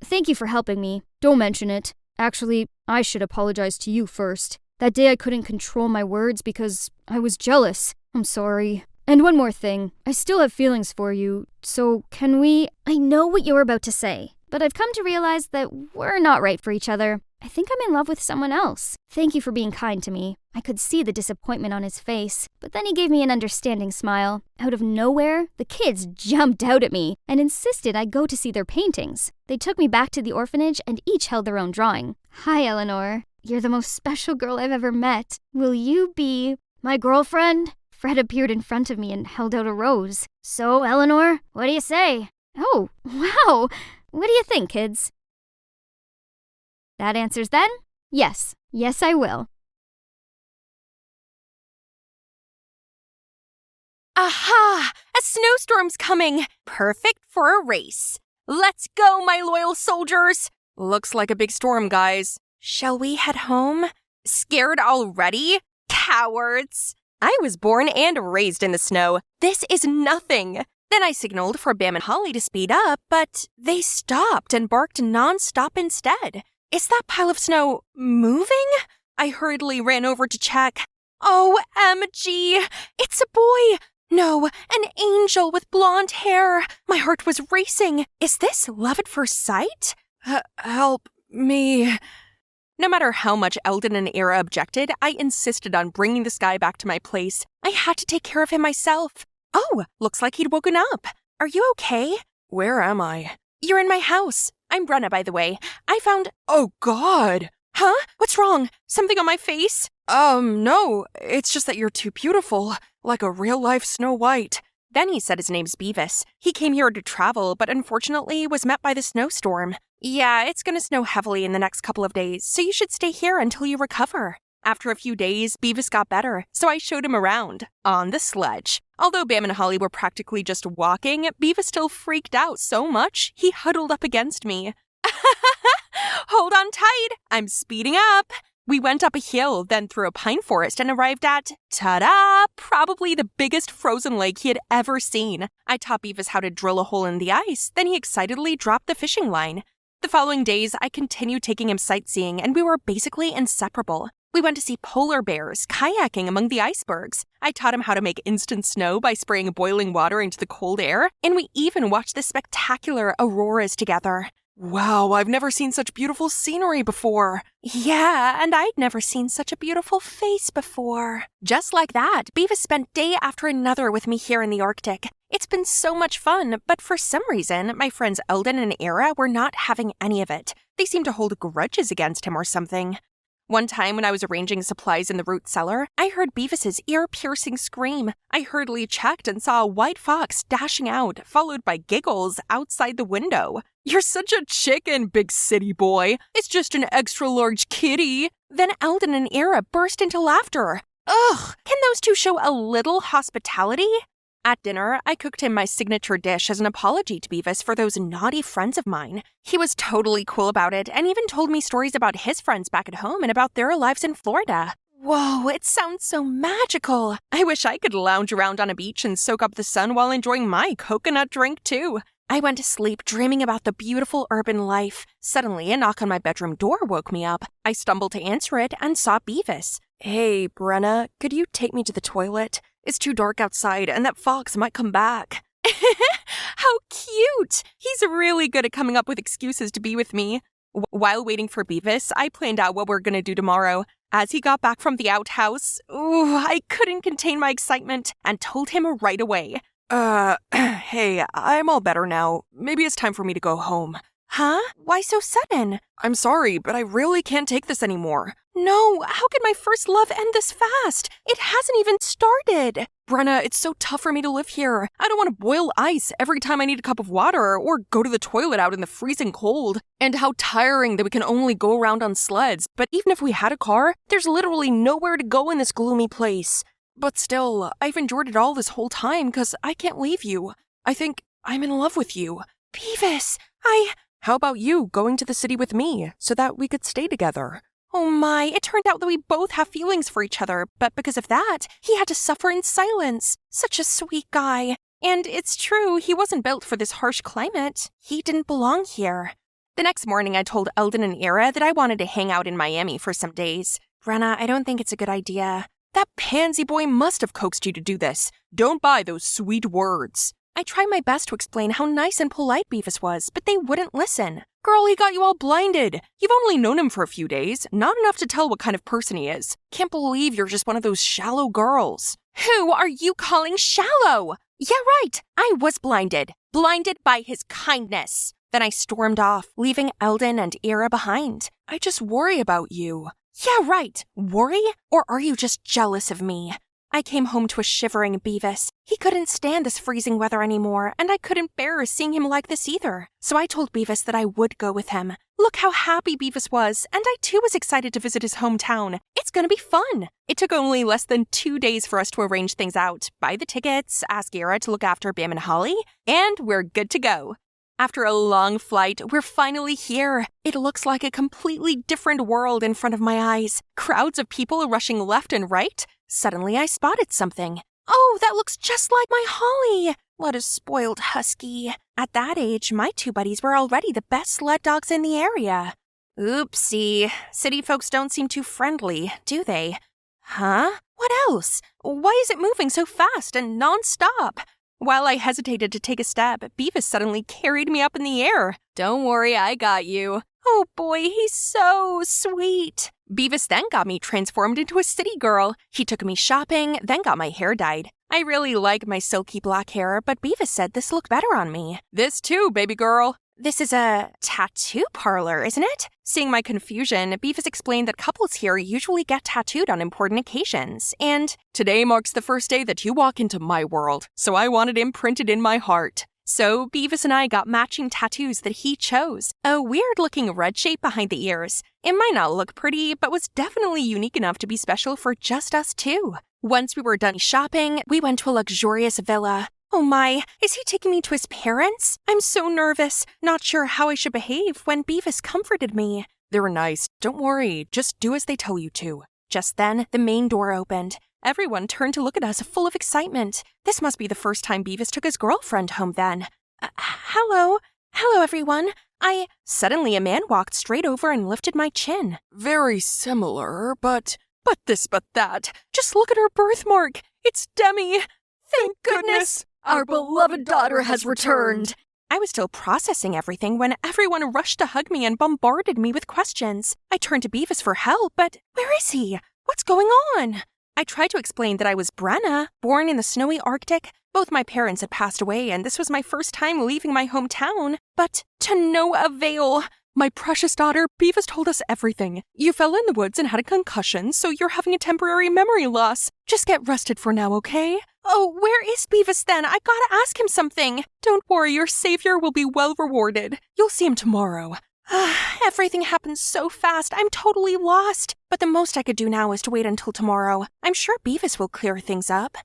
Thank you for helping me. Don't mention it. Actually, I should apologize to you first. That day I couldn't control my words because I was jealous. I'm sorry. And one more thing. I still have feelings for you, so can we... I know what you're about to say, but I've come to realize that we're not right for each other. I think I'm in love with someone else. Thank you for being kind to me. I could see the disappointment on his face, but then he gave me an understanding smile. Out of nowhere, the kids jumped out at me and insisted I go to see their paintings. They took me back to the orphanage and each held their own drawing. Hi, Eleanor. You're the most special girl I've ever met. Will you be my girlfriend? Fred appeared in front of me and held out a rose. So, Eleanor, what do you say? Oh, wow. What do you think, kids? That answers then? Yes. Yes, I will. Aha! A snowstorm's coming! Perfect for a race. Let's go, my loyal soldiers! Looks like a big storm, guys. Shall we head home? Scared already? Cowards! I was born and raised in the snow. This is nothing. Then I signaled for Bam and Holly to speed up, but they stopped and barked nonstop instead. Is that pile of snow moving? I hurriedly ran over to check. OMG! It's a boy! No, an angel with blonde hair. My heart was racing. Is this love at first sight? Help me. No matter how much Eldon and Era objected, I insisted on bringing this guy back to my place. I had to take care of him myself. Oh, looks like he'd woken up. Are you okay? Where am I? You're in my house. I'm Brenna, by the way. I found... Oh, God! Huh? What's wrong? Something on my face? No. It's just that you're too beautiful. Like a real-life Snow White. Then he said his name's Beavis. He came here to travel, but unfortunately was met by the snowstorm. Yeah, it's gonna snow heavily in the next couple of days, so you should stay here until you recover. After a few days, Beavis got better, so I showed him around, on the sledge. Although Bam and Holly were practically just walking, Beavis still freaked out so much, he huddled up against me. Hold on tight, I'm speeding up. We went up a hill, then through a pine forest and arrived at, ta-da, probably the biggest frozen lake he had ever seen. I taught Beavis how to drill a hole in the ice, then he excitedly dropped the fishing line. The following days, I continued taking him sightseeing, and we were basically inseparable. We went to see polar bears, kayaking among the icebergs. I taught him how to make instant snow by spraying boiling water into the cold air, and we even watched the spectacular auroras together. Wow, I've never seen such beautiful scenery before. Yeah, and I'd never seen such a beautiful face before. Just like that, Beavis spent day after another with me here in the Arctic. It's been so much fun, but for some reason, my friends Eldon and Era were not having any of it. They seemed to hold grudges against him or something. One time when I was arranging supplies in the root cellar, I heard Beavis's ear-piercing scream. I hurriedly checked and saw a white fox dashing out, followed by giggles outside the window. You're such a chicken, big city boy. It's just an extra-large kitty. Then Eldon and Era burst into laughter. Ugh, can those two show a little hospitality? At dinner, I cooked him my signature dish as an apology to Beavis for those naughty friends of mine. He was totally cool about it and even told me stories about his friends back at home and about their lives in Florida. Whoa, it sounds so magical. I wish I could lounge around on a beach and soak up the sun while enjoying my coconut drink, too. I went to sleep dreaming about the beautiful urban life. Suddenly, a knock on my bedroom door woke me up. I stumbled to answer it and saw Beavis. Hey, Brenna, could you take me to the toilet? It's too dark outside, and that fox might come back. How cute! He's really good at coming up with excuses to be with me. While waiting for Beavis, I planned out what we're gonna do tomorrow. As he got back from the outhouse, I couldn't contain my excitement and told him right away. Hey, I'm all better now. Maybe it's time for me to go home. Huh? Why so sudden? I'm sorry, but I really can't take this anymore. No, how could my first love end this fast? It hasn't even started. Brenna, it's so tough for me to live here. I don't want to boil ice every time I need a cup of water or go to the toilet out in the freezing cold. And how tiring that we can only go around on sleds. But even if we had a car, there's literally nowhere to go in this gloomy place. But still, I've endured it all this whole time because I can't leave you. I think I'm in love with you. Beavis, How about you going to the city with me so that we could stay together? Oh my, it turned out that we both have feelings for each other, but because of that, he had to suffer in silence. Such a sweet guy. And it's true, he wasn't built for this harsh climate. He didn't belong here. The next morning, I told Eldon and Era that I wanted to hang out in Miami for some days. Brenna, I don't think it's a good idea. That pansy boy must have coaxed you to do this. Don't buy those sweet words. I tried my best to explain how nice and polite Beavis was, but they wouldn't listen. Girl, he got you all blinded. You've only known him for a few days, not enough to tell what kind of person he is. Can't believe you're just one of those shallow girls. Who are you calling shallow? Yeah, right. I was blinded. Blinded by his kindness. Then I stormed off, leaving Eldon and Era behind. I just worry about you. Yeah, right. Worry? Or are you just jealous of me? I came home to a shivering Beavis. He couldn't stand this freezing weather anymore, and I couldn't bear seeing him like this either. So I told Beavis that I would go with him. Look how happy Beavis was, and I too was excited to visit his hometown. It's gonna be fun. It took only less than 2 days for us to arrange things out, buy the tickets, ask Era to look after Bam and Holly, and we're good to go. After a long flight, we're finally here. It looks like a completely different world in front of my eyes. Crowds of people rushing left and right. Suddenly, I spotted something. Oh, that looks just like my Holly. What a spoiled husky. At that age, my 2 buddies were already the best sled dogs in the area. Oopsie. City folks don't seem too friendly, do they? Huh? What else? Why is it moving so fast and non-stop? While I hesitated to take a step, Beavis suddenly carried me up in the air. Don't worry, I got you. Oh boy, he's so sweet. Beavis then got me transformed into a city girl. He took me shopping, then got my hair dyed. I really like my silky black hair, but Beavis said this looked better on me. This too, baby girl. This is a tattoo parlor, isn't it? Seeing my confusion, Beavis explained that couples here usually get tattooed on important occasions, and today marks the first day that you walk into my world, so I want it imprinted in my heart. So Beavis and I got matching tattoos that he chose. A weird-looking red shape behind the ears. It might not look pretty, but was definitely unique enough to be special for just us two. Once we were done shopping, we went to a luxurious villa. Oh my, is he taking me to his parents? I'm so nervous, not sure how I should behave when Beavis comforted me. They were nice. Don't worry, just do as they tell you to. Just then, the main door opened. Everyone turned to look at us, full of excitement. This must be the first time Beavis took his girlfriend home then. Hello, everyone. Suddenly a man walked straight over and lifted my chin. Very similar, but this, but that. Just look at her birthmark. It's Demi. Thank goodness. Our beloved daughter has returned. I was still processing everything when everyone rushed to hug me and bombarded me with questions. I turned to Beavis for help, but where is he? What's going on? I tried to explain that I was Brenna, born in the snowy Arctic. Both my parents had passed away, and this was my first time leaving my hometown. But to no avail. My precious daughter, Beavis told us everything. You fell in the woods and had a concussion, so you're having a temporary memory loss. Just get rested for now, okay? Oh, where is Beavis then? I gotta ask him something. Don't worry, your savior will be well rewarded. You'll see him tomorrow. Everything happened so fast, I'm totally lost. But the most I could do now is to wait until tomorrow. I'm sure Beavis will clear things up.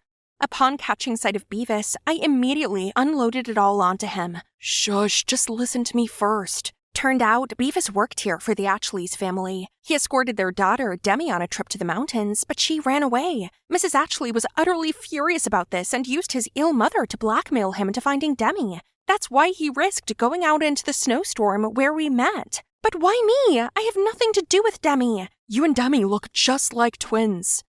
Upon catching sight of Beavis, I immediately unloaded it all onto him. Shush, just listen to me first. Turned out, Beavis worked here for the Atchley's family. He escorted their daughter, Demi, on a trip to the mountains, but she ran away. Mrs. Atchley was utterly furious about this and used his ill mother to blackmail him into finding Demi. That's why he risked going out into the snowstorm where we met. But why me? I have nothing to do with Demi. You and Demi look just like twins.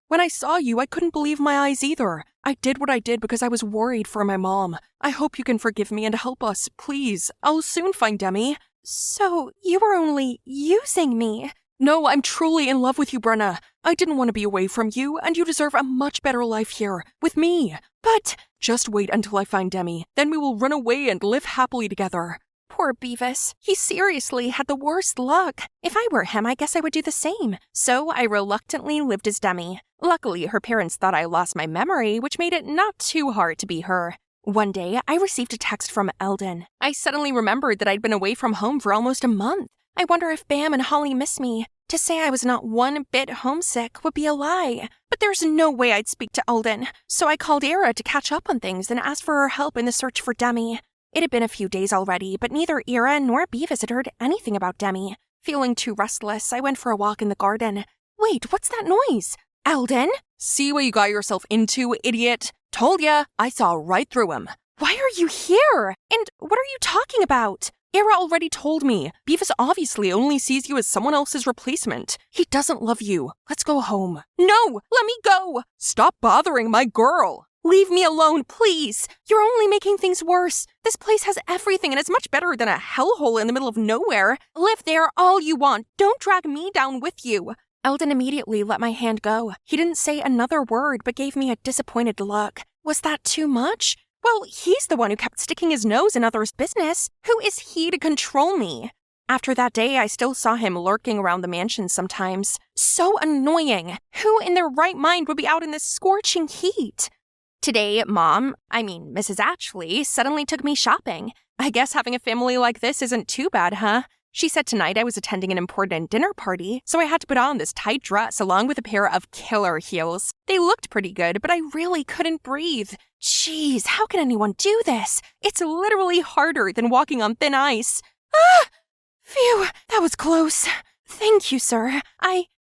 When I saw you, I couldn't believe my eyes either. I did what I did because I was worried for my mom. I hope you can forgive me and help us, please. I'll soon find Demi. So, you were only using me? No, I'm truly in love with you, Brenna. I didn't want to be away from you, and you deserve a much better life here, with me. But just wait until I find Demi. Then we will run away and live happily together. Poor Beavis. He seriously had the worst luck. If I were him, I guess I would do the same. So I reluctantly lived as Demi. Luckily, her parents thought I lost my memory, which made it not too hard to be her. One day, I received a text from Eldon. I suddenly remembered that I'd been away from home for almost a month. I wonder if Bam and Holly miss me. To say I was not one bit homesick would be a lie. But there's no way I'd speak to Eldon. So I called Ira to catch up on things and asked for her help in the search for Demi. It had been a few days already, but neither Ira nor Beavis had heard anything about Demi. Feeling too restless, I went for a walk in the garden. Wait, what's that noise? Eldon? See what you got yourself into, idiot. Told ya, I saw right through him. Why are you here? And what are you talking about? Ira already told me. Beavis obviously only sees you as someone else's replacement. He doesn't love you. Let's go home. No, let me go. Stop bothering my girl. Leave me alone, please. You're only making things worse. This place has everything and it's much better than a hellhole in the middle of nowhere. Live there all you want. Don't drag me down with you. Eldon immediately let my hand go. He didn't say another word but gave me a disappointed look. Was that too much? Well, he's the one who kept sticking his nose in others' business. Who is he to control me? After that day, I still saw him lurking around the mansion sometimes. So annoying. Who in their right mind would be out in this scorching heat? Today, Mrs. Atchley, suddenly took me shopping. I guess having a family like this isn't too bad, huh? She said tonight I was attending an important dinner party, so I had to put on this tight dress along with a pair of killer heels. They looked pretty good, but I really couldn't breathe. Jeez, how can anyone do this? It's literally harder than walking on thin ice. Ah! Phew, that was close. Thank you, sir.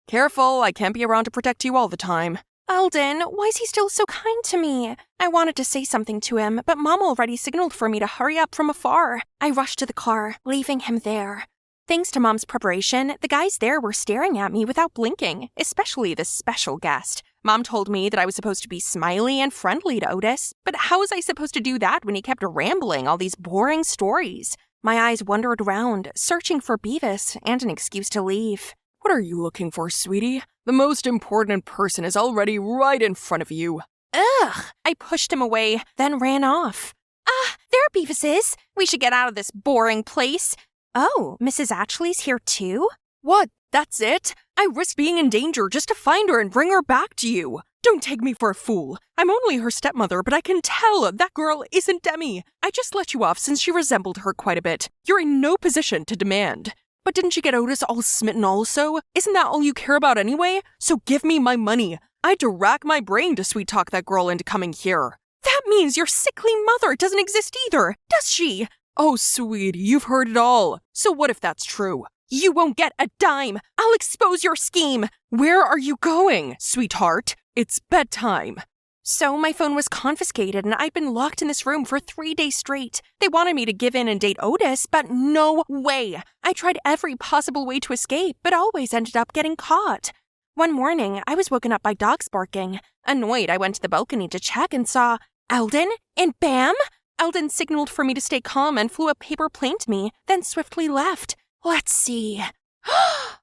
Careful, I can't be around to protect you all the time. Eldon, why is he still so kind to me? I wanted to say something to him, but Mom already signaled for me to hurry up from afar. I rushed to the car, leaving him there. Thanks to Mom's preparation, the guys there were staring at me without blinking, especially this special guest. Mom told me that I was supposed to be smiley and friendly to Otis, but how was I supposed to do that when he kept rambling all these boring stories? My eyes wandered around, searching for Beavis and an excuse to leave. What are you looking for, sweetie? The most important person is already right in front of you. Ugh! I pushed him away, then ran off. There Beavis is. We should get out of this boring place. Oh, Mrs. Atchley's here too? What? That's it? I risked being in danger just to find her and bring her back to you. Don't take me for a fool. I'm only her stepmother, but I can tell that girl isn't Demi. I just let you off since she resembled her quite a bit. You're in no position to demand. But didn't you get Otis all smitten also? Isn't that all you care about anyway? So give me my money. I had to rack my brain to sweet-talk that girl into coming here. That means your sickly mother doesn't exist either, does she? Oh, sweetie, you've heard it all. So what if that's true? You won't get a dime. I'll expose your scheme. Where are you going, sweetheart? It's bedtime. So my phone was confiscated and I'd been locked in this room for 3 days straight. They wanted me to give in and date Otis, but no way. I tried every possible way to escape, but always ended up getting caught. One morning, I was woken up by dogs barking. Annoyed, I went to the balcony to check and saw Eldon, and bam! Eldon signaled for me to stay calm and flew a paper plane to me, then swiftly left. Let's see.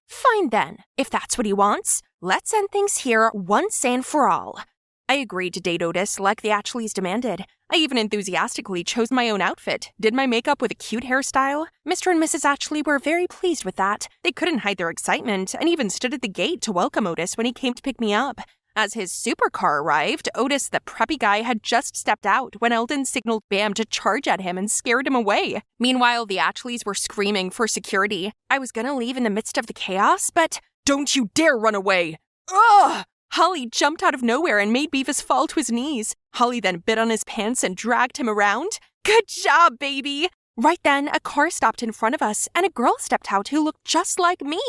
Fine then, if that's what he wants. Let's end things here once and for all. I agreed to date Otis like the Ashleys demanded. I even enthusiastically chose my own outfit, did my makeup with a cute hairstyle. Mr. and Mrs. Ashley were very pleased with that. They couldn't hide their excitement and even stood at the gate to welcome Otis when he came to pick me up. As his supercar arrived, Otis, the preppy guy, had just stepped out when Eldon signaled Bam to charge at him and scared him away. Meanwhile, the Ashleys were screaming for security. I was gonna leave in the midst of the chaos, but Don't you dare run away! Ugh! Holly jumped out of nowhere and made Beavis fall to his knees. Holly then bit on his pants and dragged him around. Good job, baby! Right then, a car stopped in front of us, and a girl stepped out who looked just like me.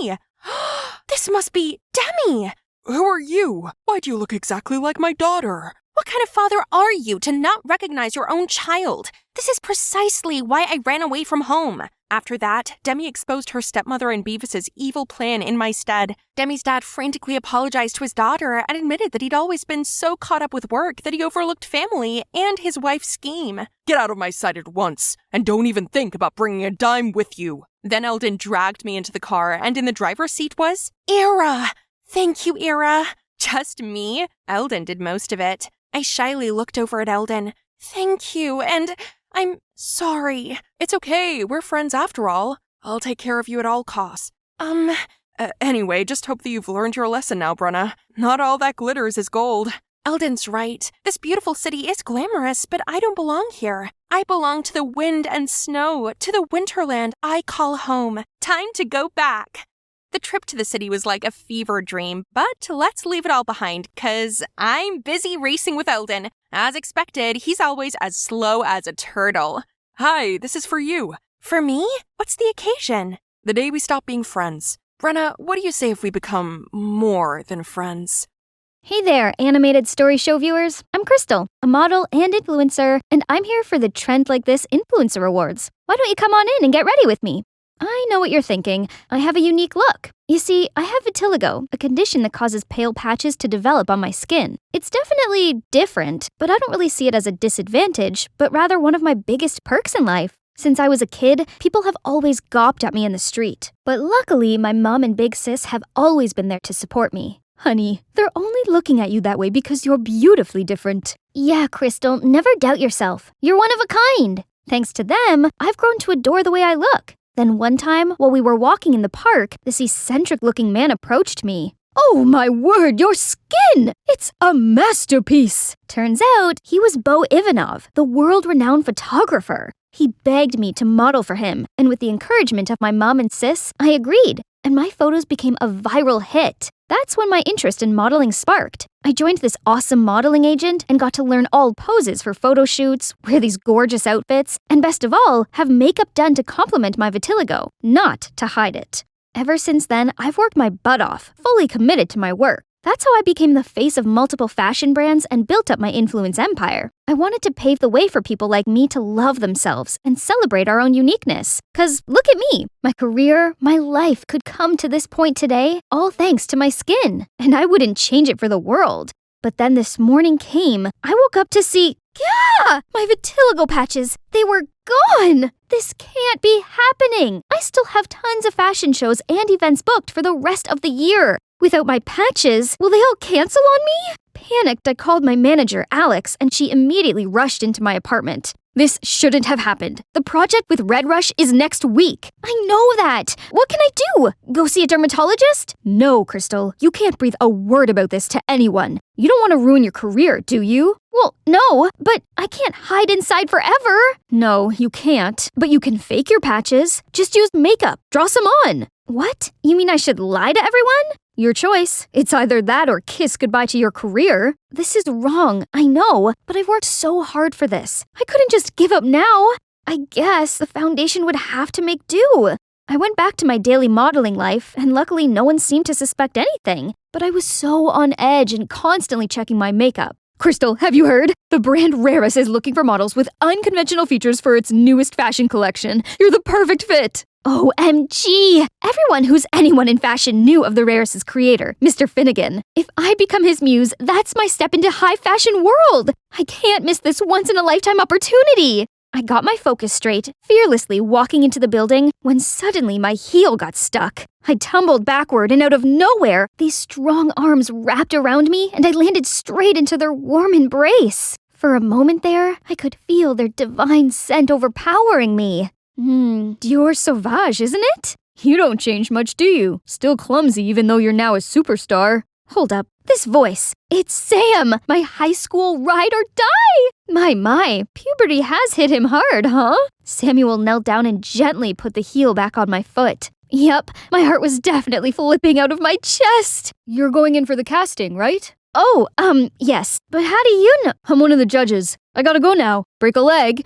This must be Demi! Who are you? Why do you look exactly like my daughter? What kind of father are you to not recognize your own child? This is precisely why I ran away from home. After that, Demi exposed her stepmother and Beavis's evil plan in my stead. Demi's dad frantically apologized to his daughter and admitted that he'd always been so caught up with work that he overlooked family and his wife's scheme. Get out of my sight at once, and don't even think about bringing a dime with you. Then Eldon dragged me into the car, and in the driver's seat was Ira. Thank you, Ira. Just me? Eldon did most of it. I shyly looked over at Eldon. Thank you, and I'm sorry. It's okay, we're friends after all. I'll take care of you at all costs. Anyway, just hope that you've learned your lesson now, Brenna. Not all that glitters is gold. Eldon's right. This beautiful city is glamorous, but I don't belong here. I belong to the wind and snow, to the winterland I call home. Time to go back. The trip to the city was like a fever dream, but let's leave it all behind, 'cause I'm busy racing with Eldon. As expected, he's always as slow as a turtle. Hi, this is for you. For me? What's the occasion? The day we stop being friends. Brenna, what do you say if we become more than friends? Hey there, animated story show viewers. I'm Crystal, a model and influencer, and I'm here for the Trend Like This Influencer Awards. Why don't you come on in and get ready with me? I know what you're thinking. I have a unique look. You see, I have vitiligo, a condition that causes pale patches to develop on my skin. It's definitely different, but I don't really see it as a disadvantage, but rather one of my biggest perks in life. Since I was a kid, people have always gawped at me in the street. But luckily, my mom and big sis have always been there to support me. Honey, they're only looking at you that way because you're beautifully different. Yeah, Crystal, never doubt yourself. You're one of a kind. Thanks to them, I've grown to adore the way I look. Then one time, while we were walking in the park, this eccentric-looking man approached me. Oh my word, your skin! It's a masterpiece! Turns out, he was Bo Ivanov, the world-renowned photographer. He begged me to model for him, and with the encouragement of my mom and sis, I agreed, and my photos became a viral hit. That's when my interest in modeling sparked. I joined this awesome modeling agent and got to learn all poses for photo shoots, wear these gorgeous outfits, and best of all, have makeup done to complement my vitiligo, not to hide it. Ever since then, I've worked my butt off, fully committed to my work. That's how I became the face of multiple fashion brands and built up my influence empire. I wanted to pave the way for people like me to love themselves and celebrate our own uniqueness. 'Cause look at me, my career, my life could come to this point today, all thanks to my skin. And I wouldn't change it for the world. But then this morning came, I woke up to see, my vitiligo patches, they were gone! This can't be happening! I still have tons of fashion shows and events booked for the rest of the year. Without my patches, will they all cancel on me? Panicked, I called my manager, Alex, and she immediately rushed into my apartment. This shouldn't have happened. The project with Red Rush is next week. I know that. What can I do? Go see a dermatologist? No, Crystal. You can't breathe a word about this to anyone. You don't want to ruin your career, do you? Well, no, but I can't hide inside forever. No, you can't. But you can fake your patches. Just use makeup. Draw some on. What? You mean I should lie to everyone? Your choice. It's either that or kiss goodbye to your career. This is wrong, I know, but I've worked so hard for this. I couldn't just give up now. I guess the foundation would have to make do. I went back to my daily modeling life, and luckily no one seemed to suspect anything. But I was so on edge and constantly checking my makeup. Crystal, have you heard? The brand Raris is looking for models with unconventional features for its newest fashion collection. You're the perfect fit. OMG! Everyone who's anyone in fashion knew of the Raris' creator, Mr. Finnegan. If I become his muse, that's my step into high fashion world. I can't miss this once-in-a-lifetime opportunity. I got my focus straight, fearlessly walking into the building, when suddenly my heel got stuck. I tumbled backward, and out of nowhere, these strong arms wrapped around me, and I landed straight into their warm embrace. For a moment there, I could feel their divine scent overpowering me. Dior Sauvage, isn't it? You don't change much, do you? Still clumsy even though you're now a superstar. Hold up, this voice. It's Sam, my high school ride or die! My, puberty has hit him hard, huh? Samuel knelt down and gently put the heel back on my foot. Yep, my heart was definitely flipping out of my chest. You're going in for the casting, right? Oh, yes. But how do you know? I'm one of the judges. I gotta go now. Break a leg.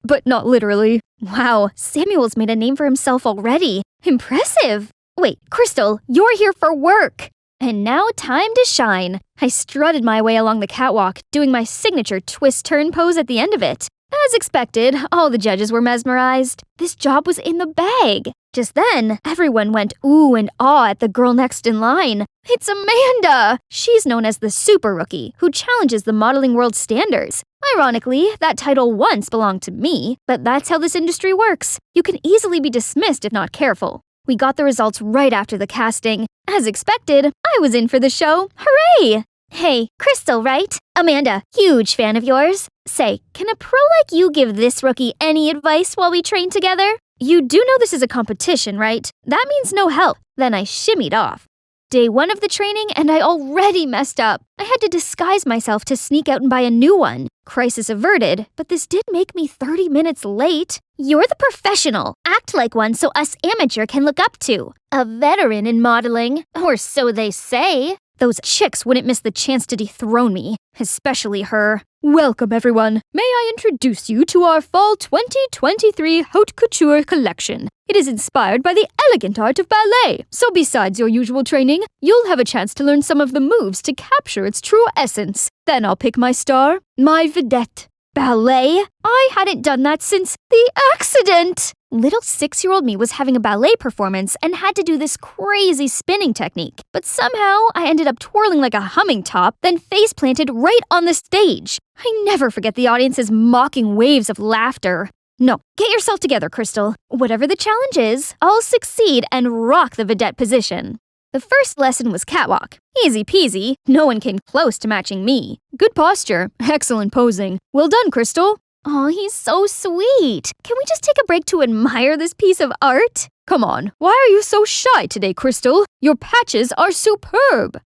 But not literally. Wow, Samuel's made a name for himself already. Impressive. Wait, Crystal, you're here for work. And now time to shine. I strutted my way along the catwalk, doing my signature twist-turn pose at the end of it. As expected, all the judges were mesmerized. This job was in the bag. Just then, everyone went ooh and ah at the girl next in line. It's Amanda! She's known as the Super Rookie, who challenges the modeling world standards. Ironically, that title once belonged to me, but that's how this industry works. You can easily be dismissed if not careful. We got the results right after the casting. As expected, I was in for the show. Hooray! Hey, Crystal, right? Amanda, huge fan of yours. Say, can a pro like you give this rookie any advice while we train together? You do know this is a competition, right? That means no help. Then I shimmied off. Day 1 of the training, and I already messed up. I had to disguise myself to sneak out and buy a new one. Crisis averted, but this did make me 30 minutes late. You're the professional. Act like one so us amateur can look up to. A veteran in modeling, or so they say. Those chicks wouldn't miss the chance to dethrone me, especially her. Welcome, everyone. May I introduce you to our Fall 2023 Haute Couture collection. It is inspired by the elegant art of ballet. So besides your usual training, you'll have a chance to learn some of the moves to capture its true essence. Then I'll pick my star, my vedette. Ballet? I hadn't done that since the accident! Little 6-year-old me was having a ballet performance and had to do this crazy spinning technique. But somehow, I ended up twirling like a humming top, then face planted right on the stage. I never forget the audience's mocking waves of laughter. No, get yourself together, Crystal. Whatever the challenge is, I'll succeed and rock the vedette position. The first lesson was catwalk. Easy peasy. No one came close to matching me. Good posture. Excellent posing. Well done, Crystal. Aw, he's so sweet. Can we just take a break to admire this piece of art? Come on, why are you so shy today, Crystal? Your patches are superb.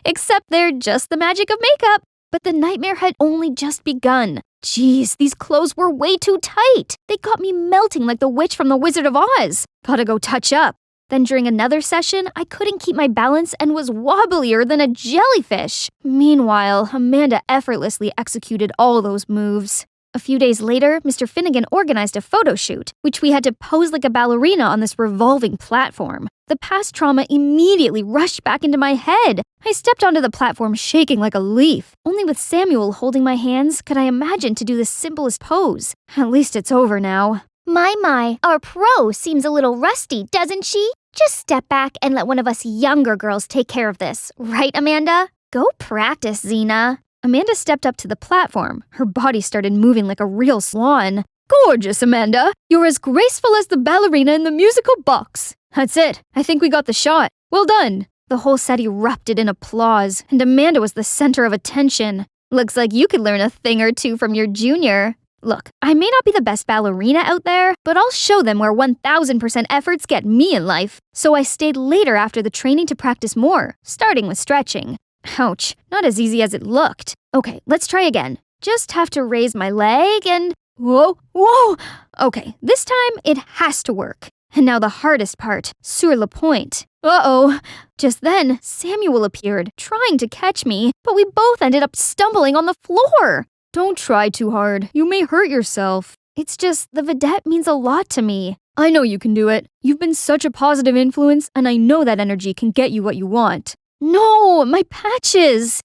Except they're just the magic of makeup. But the nightmare had only just begun. Jeez, these clothes were way too tight. They got me melting like the witch from The Wizard of Oz. Gotta go touch up. Then during another session, I couldn't keep my balance and was wobblier than a jellyfish. Meanwhile, Amanda effortlessly executed all those moves. A few days later, Mr. Finnegan organized a photo shoot, which we had to pose like a ballerina on this revolving platform. The past trauma immediately rushed back into my head. I stepped onto the platform shaking like a leaf. Only with Samuel holding my hands could I imagine to do the simplest pose. At least it's over now. My, our pro seems a little rusty, doesn't she? Just step back and let one of us younger girls take care of this. Right, Amanda? Go practice, Xena. Amanda stepped up to the platform. Her body started moving like a real swan. Gorgeous, Amanda. You're as graceful as the ballerina in the musical box. That's it. I think we got the shot. Well done. The whole set erupted in applause, and Amanda was the center of attention. Looks like you could learn a thing or two from your junior. Look, I may not be the best ballerina out there, but I'll show them where 1000% efforts get me in life. So I stayed later after the training to practice more, starting with stretching. Ouch, not as easy as it looked. Okay, let's try again. Just have to raise my leg and... Whoa! Okay, this time it has to work. And now the hardest part, sur le point. Uh-oh. Just then, Samuel appeared, trying to catch me, but we both ended up stumbling on the floor. Don't try too hard. You may hurt yourself. It's just, the vedette means a lot to me. I know you can do it. You've been such a positive influence, and I know that energy can get you what you want. No, my patches!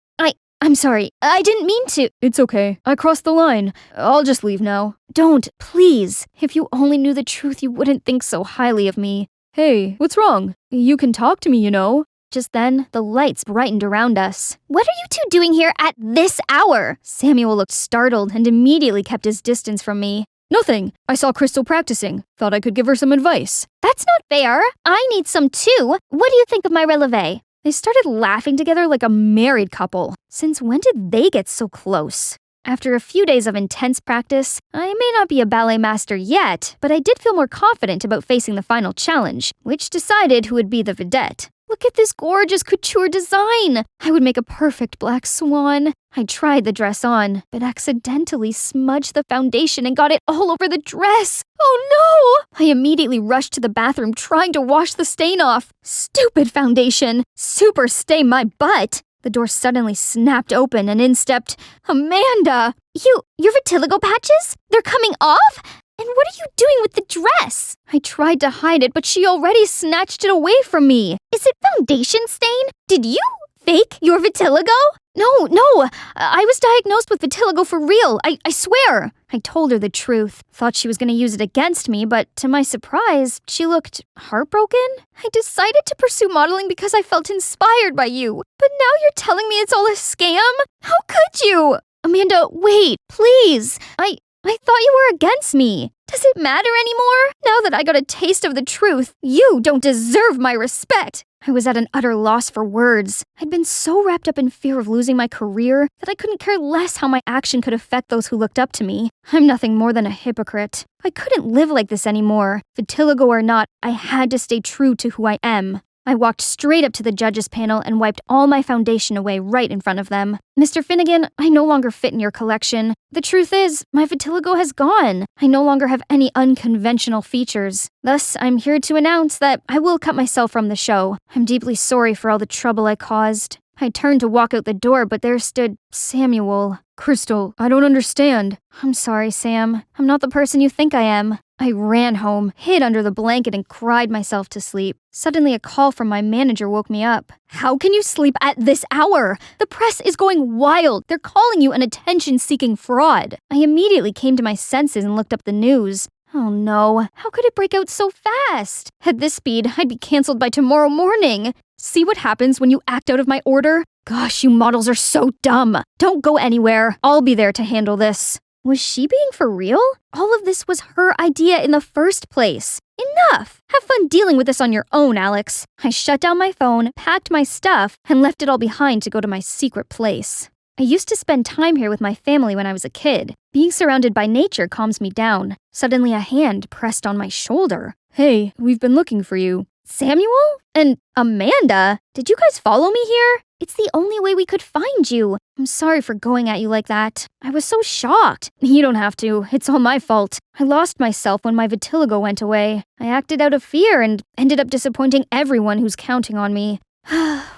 I'm sorry, I didn't mean to. It's okay. I crossed the line. I'll just leave now. Don't, please. If you only knew the truth, you wouldn't think so highly of me. Hey, what's wrong? You can talk to me, you know. Just then, the lights brightened around us. What are you two doing here at this hour? Samuel looked startled and immediately kept his distance from me. Nothing. I saw Crystal practicing. Thought I could give her some advice. That's not fair. I need some too. What do you think of my releve? They started laughing together like a married couple. Since when did they get so close? After a few days of intense practice, I may not be a ballet master yet, but I did feel more confident about facing the final challenge, which decided who would be the vedette. Look at this gorgeous couture design! I would make a perfect black swan. I tried the dress on, but accidentally smudged the foundation and got it all over the dress. Oh no! I immediately rushed to the bathroom trying to wash the stain off. Stupid foundation! Super stay my butt! The door suddenly snapped open and in stepped Amanda! Your vitiligo patches? They're coming off? And what are you doing with the dress? I tried to hide it, but she already snatched it away from me. Is it foundation stain? Did you fake your vitiligo? No, I was diagnosed with vitiligo for real, I swear. I told her the truth. Thought she was going to use it against me, but to my surprise, she looked heartbroken. I decided to pursue modeling because I felt inspired by you. But now you're telling me it's all a scam? How could you? Amanda, wait, please. I thought you were against me. Does it matter anymore? Now that I got a taste of the truth, you don't deserve my respect. I was at an utter loss for words. I'd been so wrapped up in fear of losing my career that I couldn't care less how my action could affect those who looked up to me. I'm nothing more than a hypocrite. I couldn't live like this anymore. Vitiligo or not, I had to stay true to who I am. I walked straight up to the judges' panel and wiped all my foundation away right in front of them. Mr. Finnegan, I no longer fit in your collection. The truth is, my vitiligo has gone. I no longer have any unconventional features. Thus, I'm here to announce that I will cut myself from the show. I'm deeply sorry for all the trouble I caused. I turned to walk out the door, but there stood Samuel. Crystal, I don't understand. I'm sorry, Sam. I'm not the person you think I am. I ran home, hid under the blanket, and cried myself to sleep. Suddenly, a call from my manager woke me up. How can you sleep at this hour? The press is going wild. They're calling you an attention-seeking fraud. I immediately came to my senses and looked up the news. Oh no, how could it break out so fast? At this speed, I'd be canceled by tomorrow morning. See what happens when you act out of my order? Gosh, you models are so dumb. Don't go anywhere. I'll be there to handle this. Was she being for real? All of this was her idea in the first place. Enough! Have fun dealing with this on your own, Alex. I shut down my phone, packed my stuff, and left it all behind to go to my secret place. I used to spend time here with my family when I was a kid. Being surrounded by nature calms me down. Suddenly a hand pressed on my shoulder. Hey, we've been looking for you. Samuel? And Amanda? Did you guys follow me here? It's the only way we could find you. I'm sorry for going at you like that. I was so shocked. You don't have to. It's all my fault. I lost myself when my vitiligo went away. I acted out of fear and ended up disappointing everyone who's counting on me.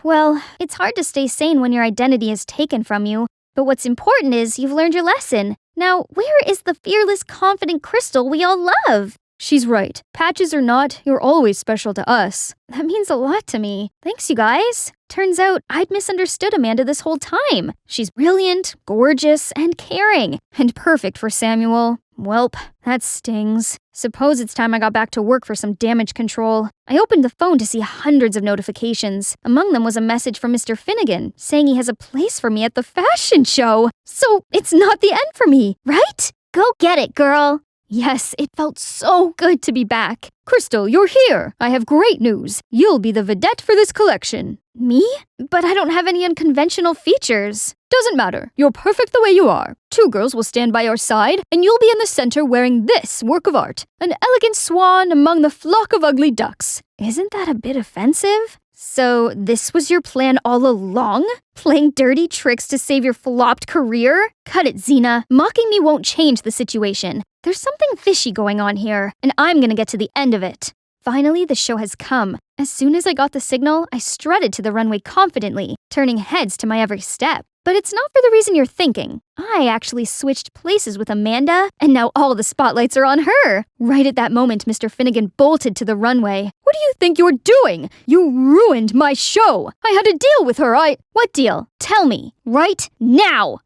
Well, it's hard to stay sane when your identity is taken from you. But what's important is you've learned your lesson. Now, where is the fearless, confident Crystal we all love? She's right. Patches or not, you're always special to us. That means a lot to me. Thanks, you guys. Turns out I'd misunderstood Amanda this whole time. She's brilliant, gorgeous, and caring, and perfect for Samuel. Welp, that stings. Suppose it's time I got back to work for some damage control. I opened the phone to see hundreds of notifications. Among them was a message from Mr. Finnegan saying he has a place for me at the fashion show. So it's not the end for me, right? Go get it, girl. Yes, it felt so good to be back. Crystal, you're here. I have great news. You'll be the vedette for this collection. Me? But I don't have any unconventional features. Doesn't matter. You're perfect the way you are. 2 girls will stand by your side, and you'll be in the center wearing this work of art. An elegant swan among the flock of ugly ducks. Isn't that a bit offensive? So this was your plan all along? Playing dirty tricks to save your flopped career? Cut it, Xena. Mocking me won't change the situation. There's something fishy going on here, and I'm gonna get to the end of it. Finally, the show has come. As soon as I got the signal, I strutted to the runway confidently, turning heads to my every step. But it's not for the reason you're thinking. I actually switched places with Amanda, and now all the spotlights are on her. Right at that moment, Mr. Finnegan bolted to the runway. What do you think you're doing? You ruined my show. I had a deal with her. What deal? Tell me. Right now.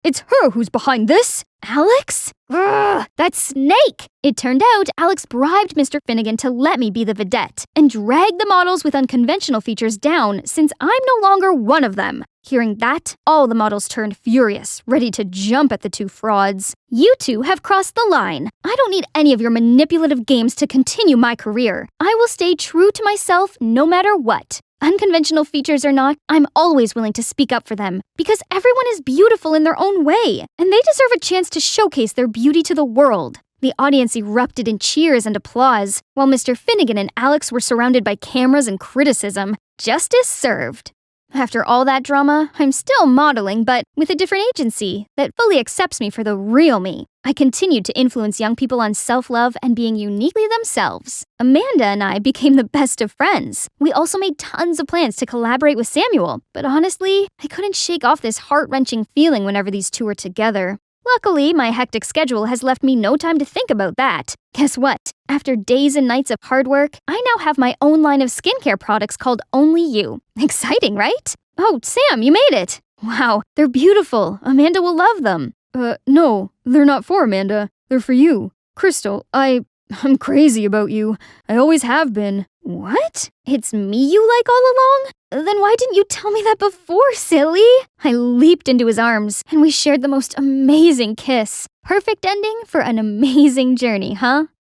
It's her who's behind this. Alex? Ugh, that snake! It turned out Alex bribed Mr. Finnegan to let me be the vedette and drag the models with unconventional features down since I'm no longer one of them. Hearing that, all the models turned furious, ready to jump at the 2 frauds. You 2 have crossed the line. I don't need any of your manipulative games to continue my career. I will stay true to myself no matter what. Unconventional features or not, I'm always willing to speak up for them because everyone is beautiful in their own way, and they deserve a chance to showcase their beauty to the world. The audience erupted in cheers and applause, while Mr. Finnegan and Alex were surrounded by cameras and criticism. Justice served. After all that drama, I'm still modeling, but with a different agency that fully accepts me for the real me. I continued to influence young people on self-love and being uniquely themselves. Amanda and I became the best of friends. We also made tons of plans to collaborate with Samuel, but honestly, I couldn't shake off this heart-wrenching feeling whenever these 2 were together. Luckily, my hectic schedule has left me no time to think about that. Guess what? After days and nights of hard work, I now have my own line of skincare products called Only You. Exciting, right? Oh, Sam, you made it! Wow, they're beautiful. Amanda will love them. No, they're not for Amanda. They're for you. Crystal, I'm crazy about you. I always have been. What? It's me you like all along? Then why didn't you tell me that before, silly? I leaped into his arms, and we shared the most amazing kiss. Perfect ending for an amazing journey, huh?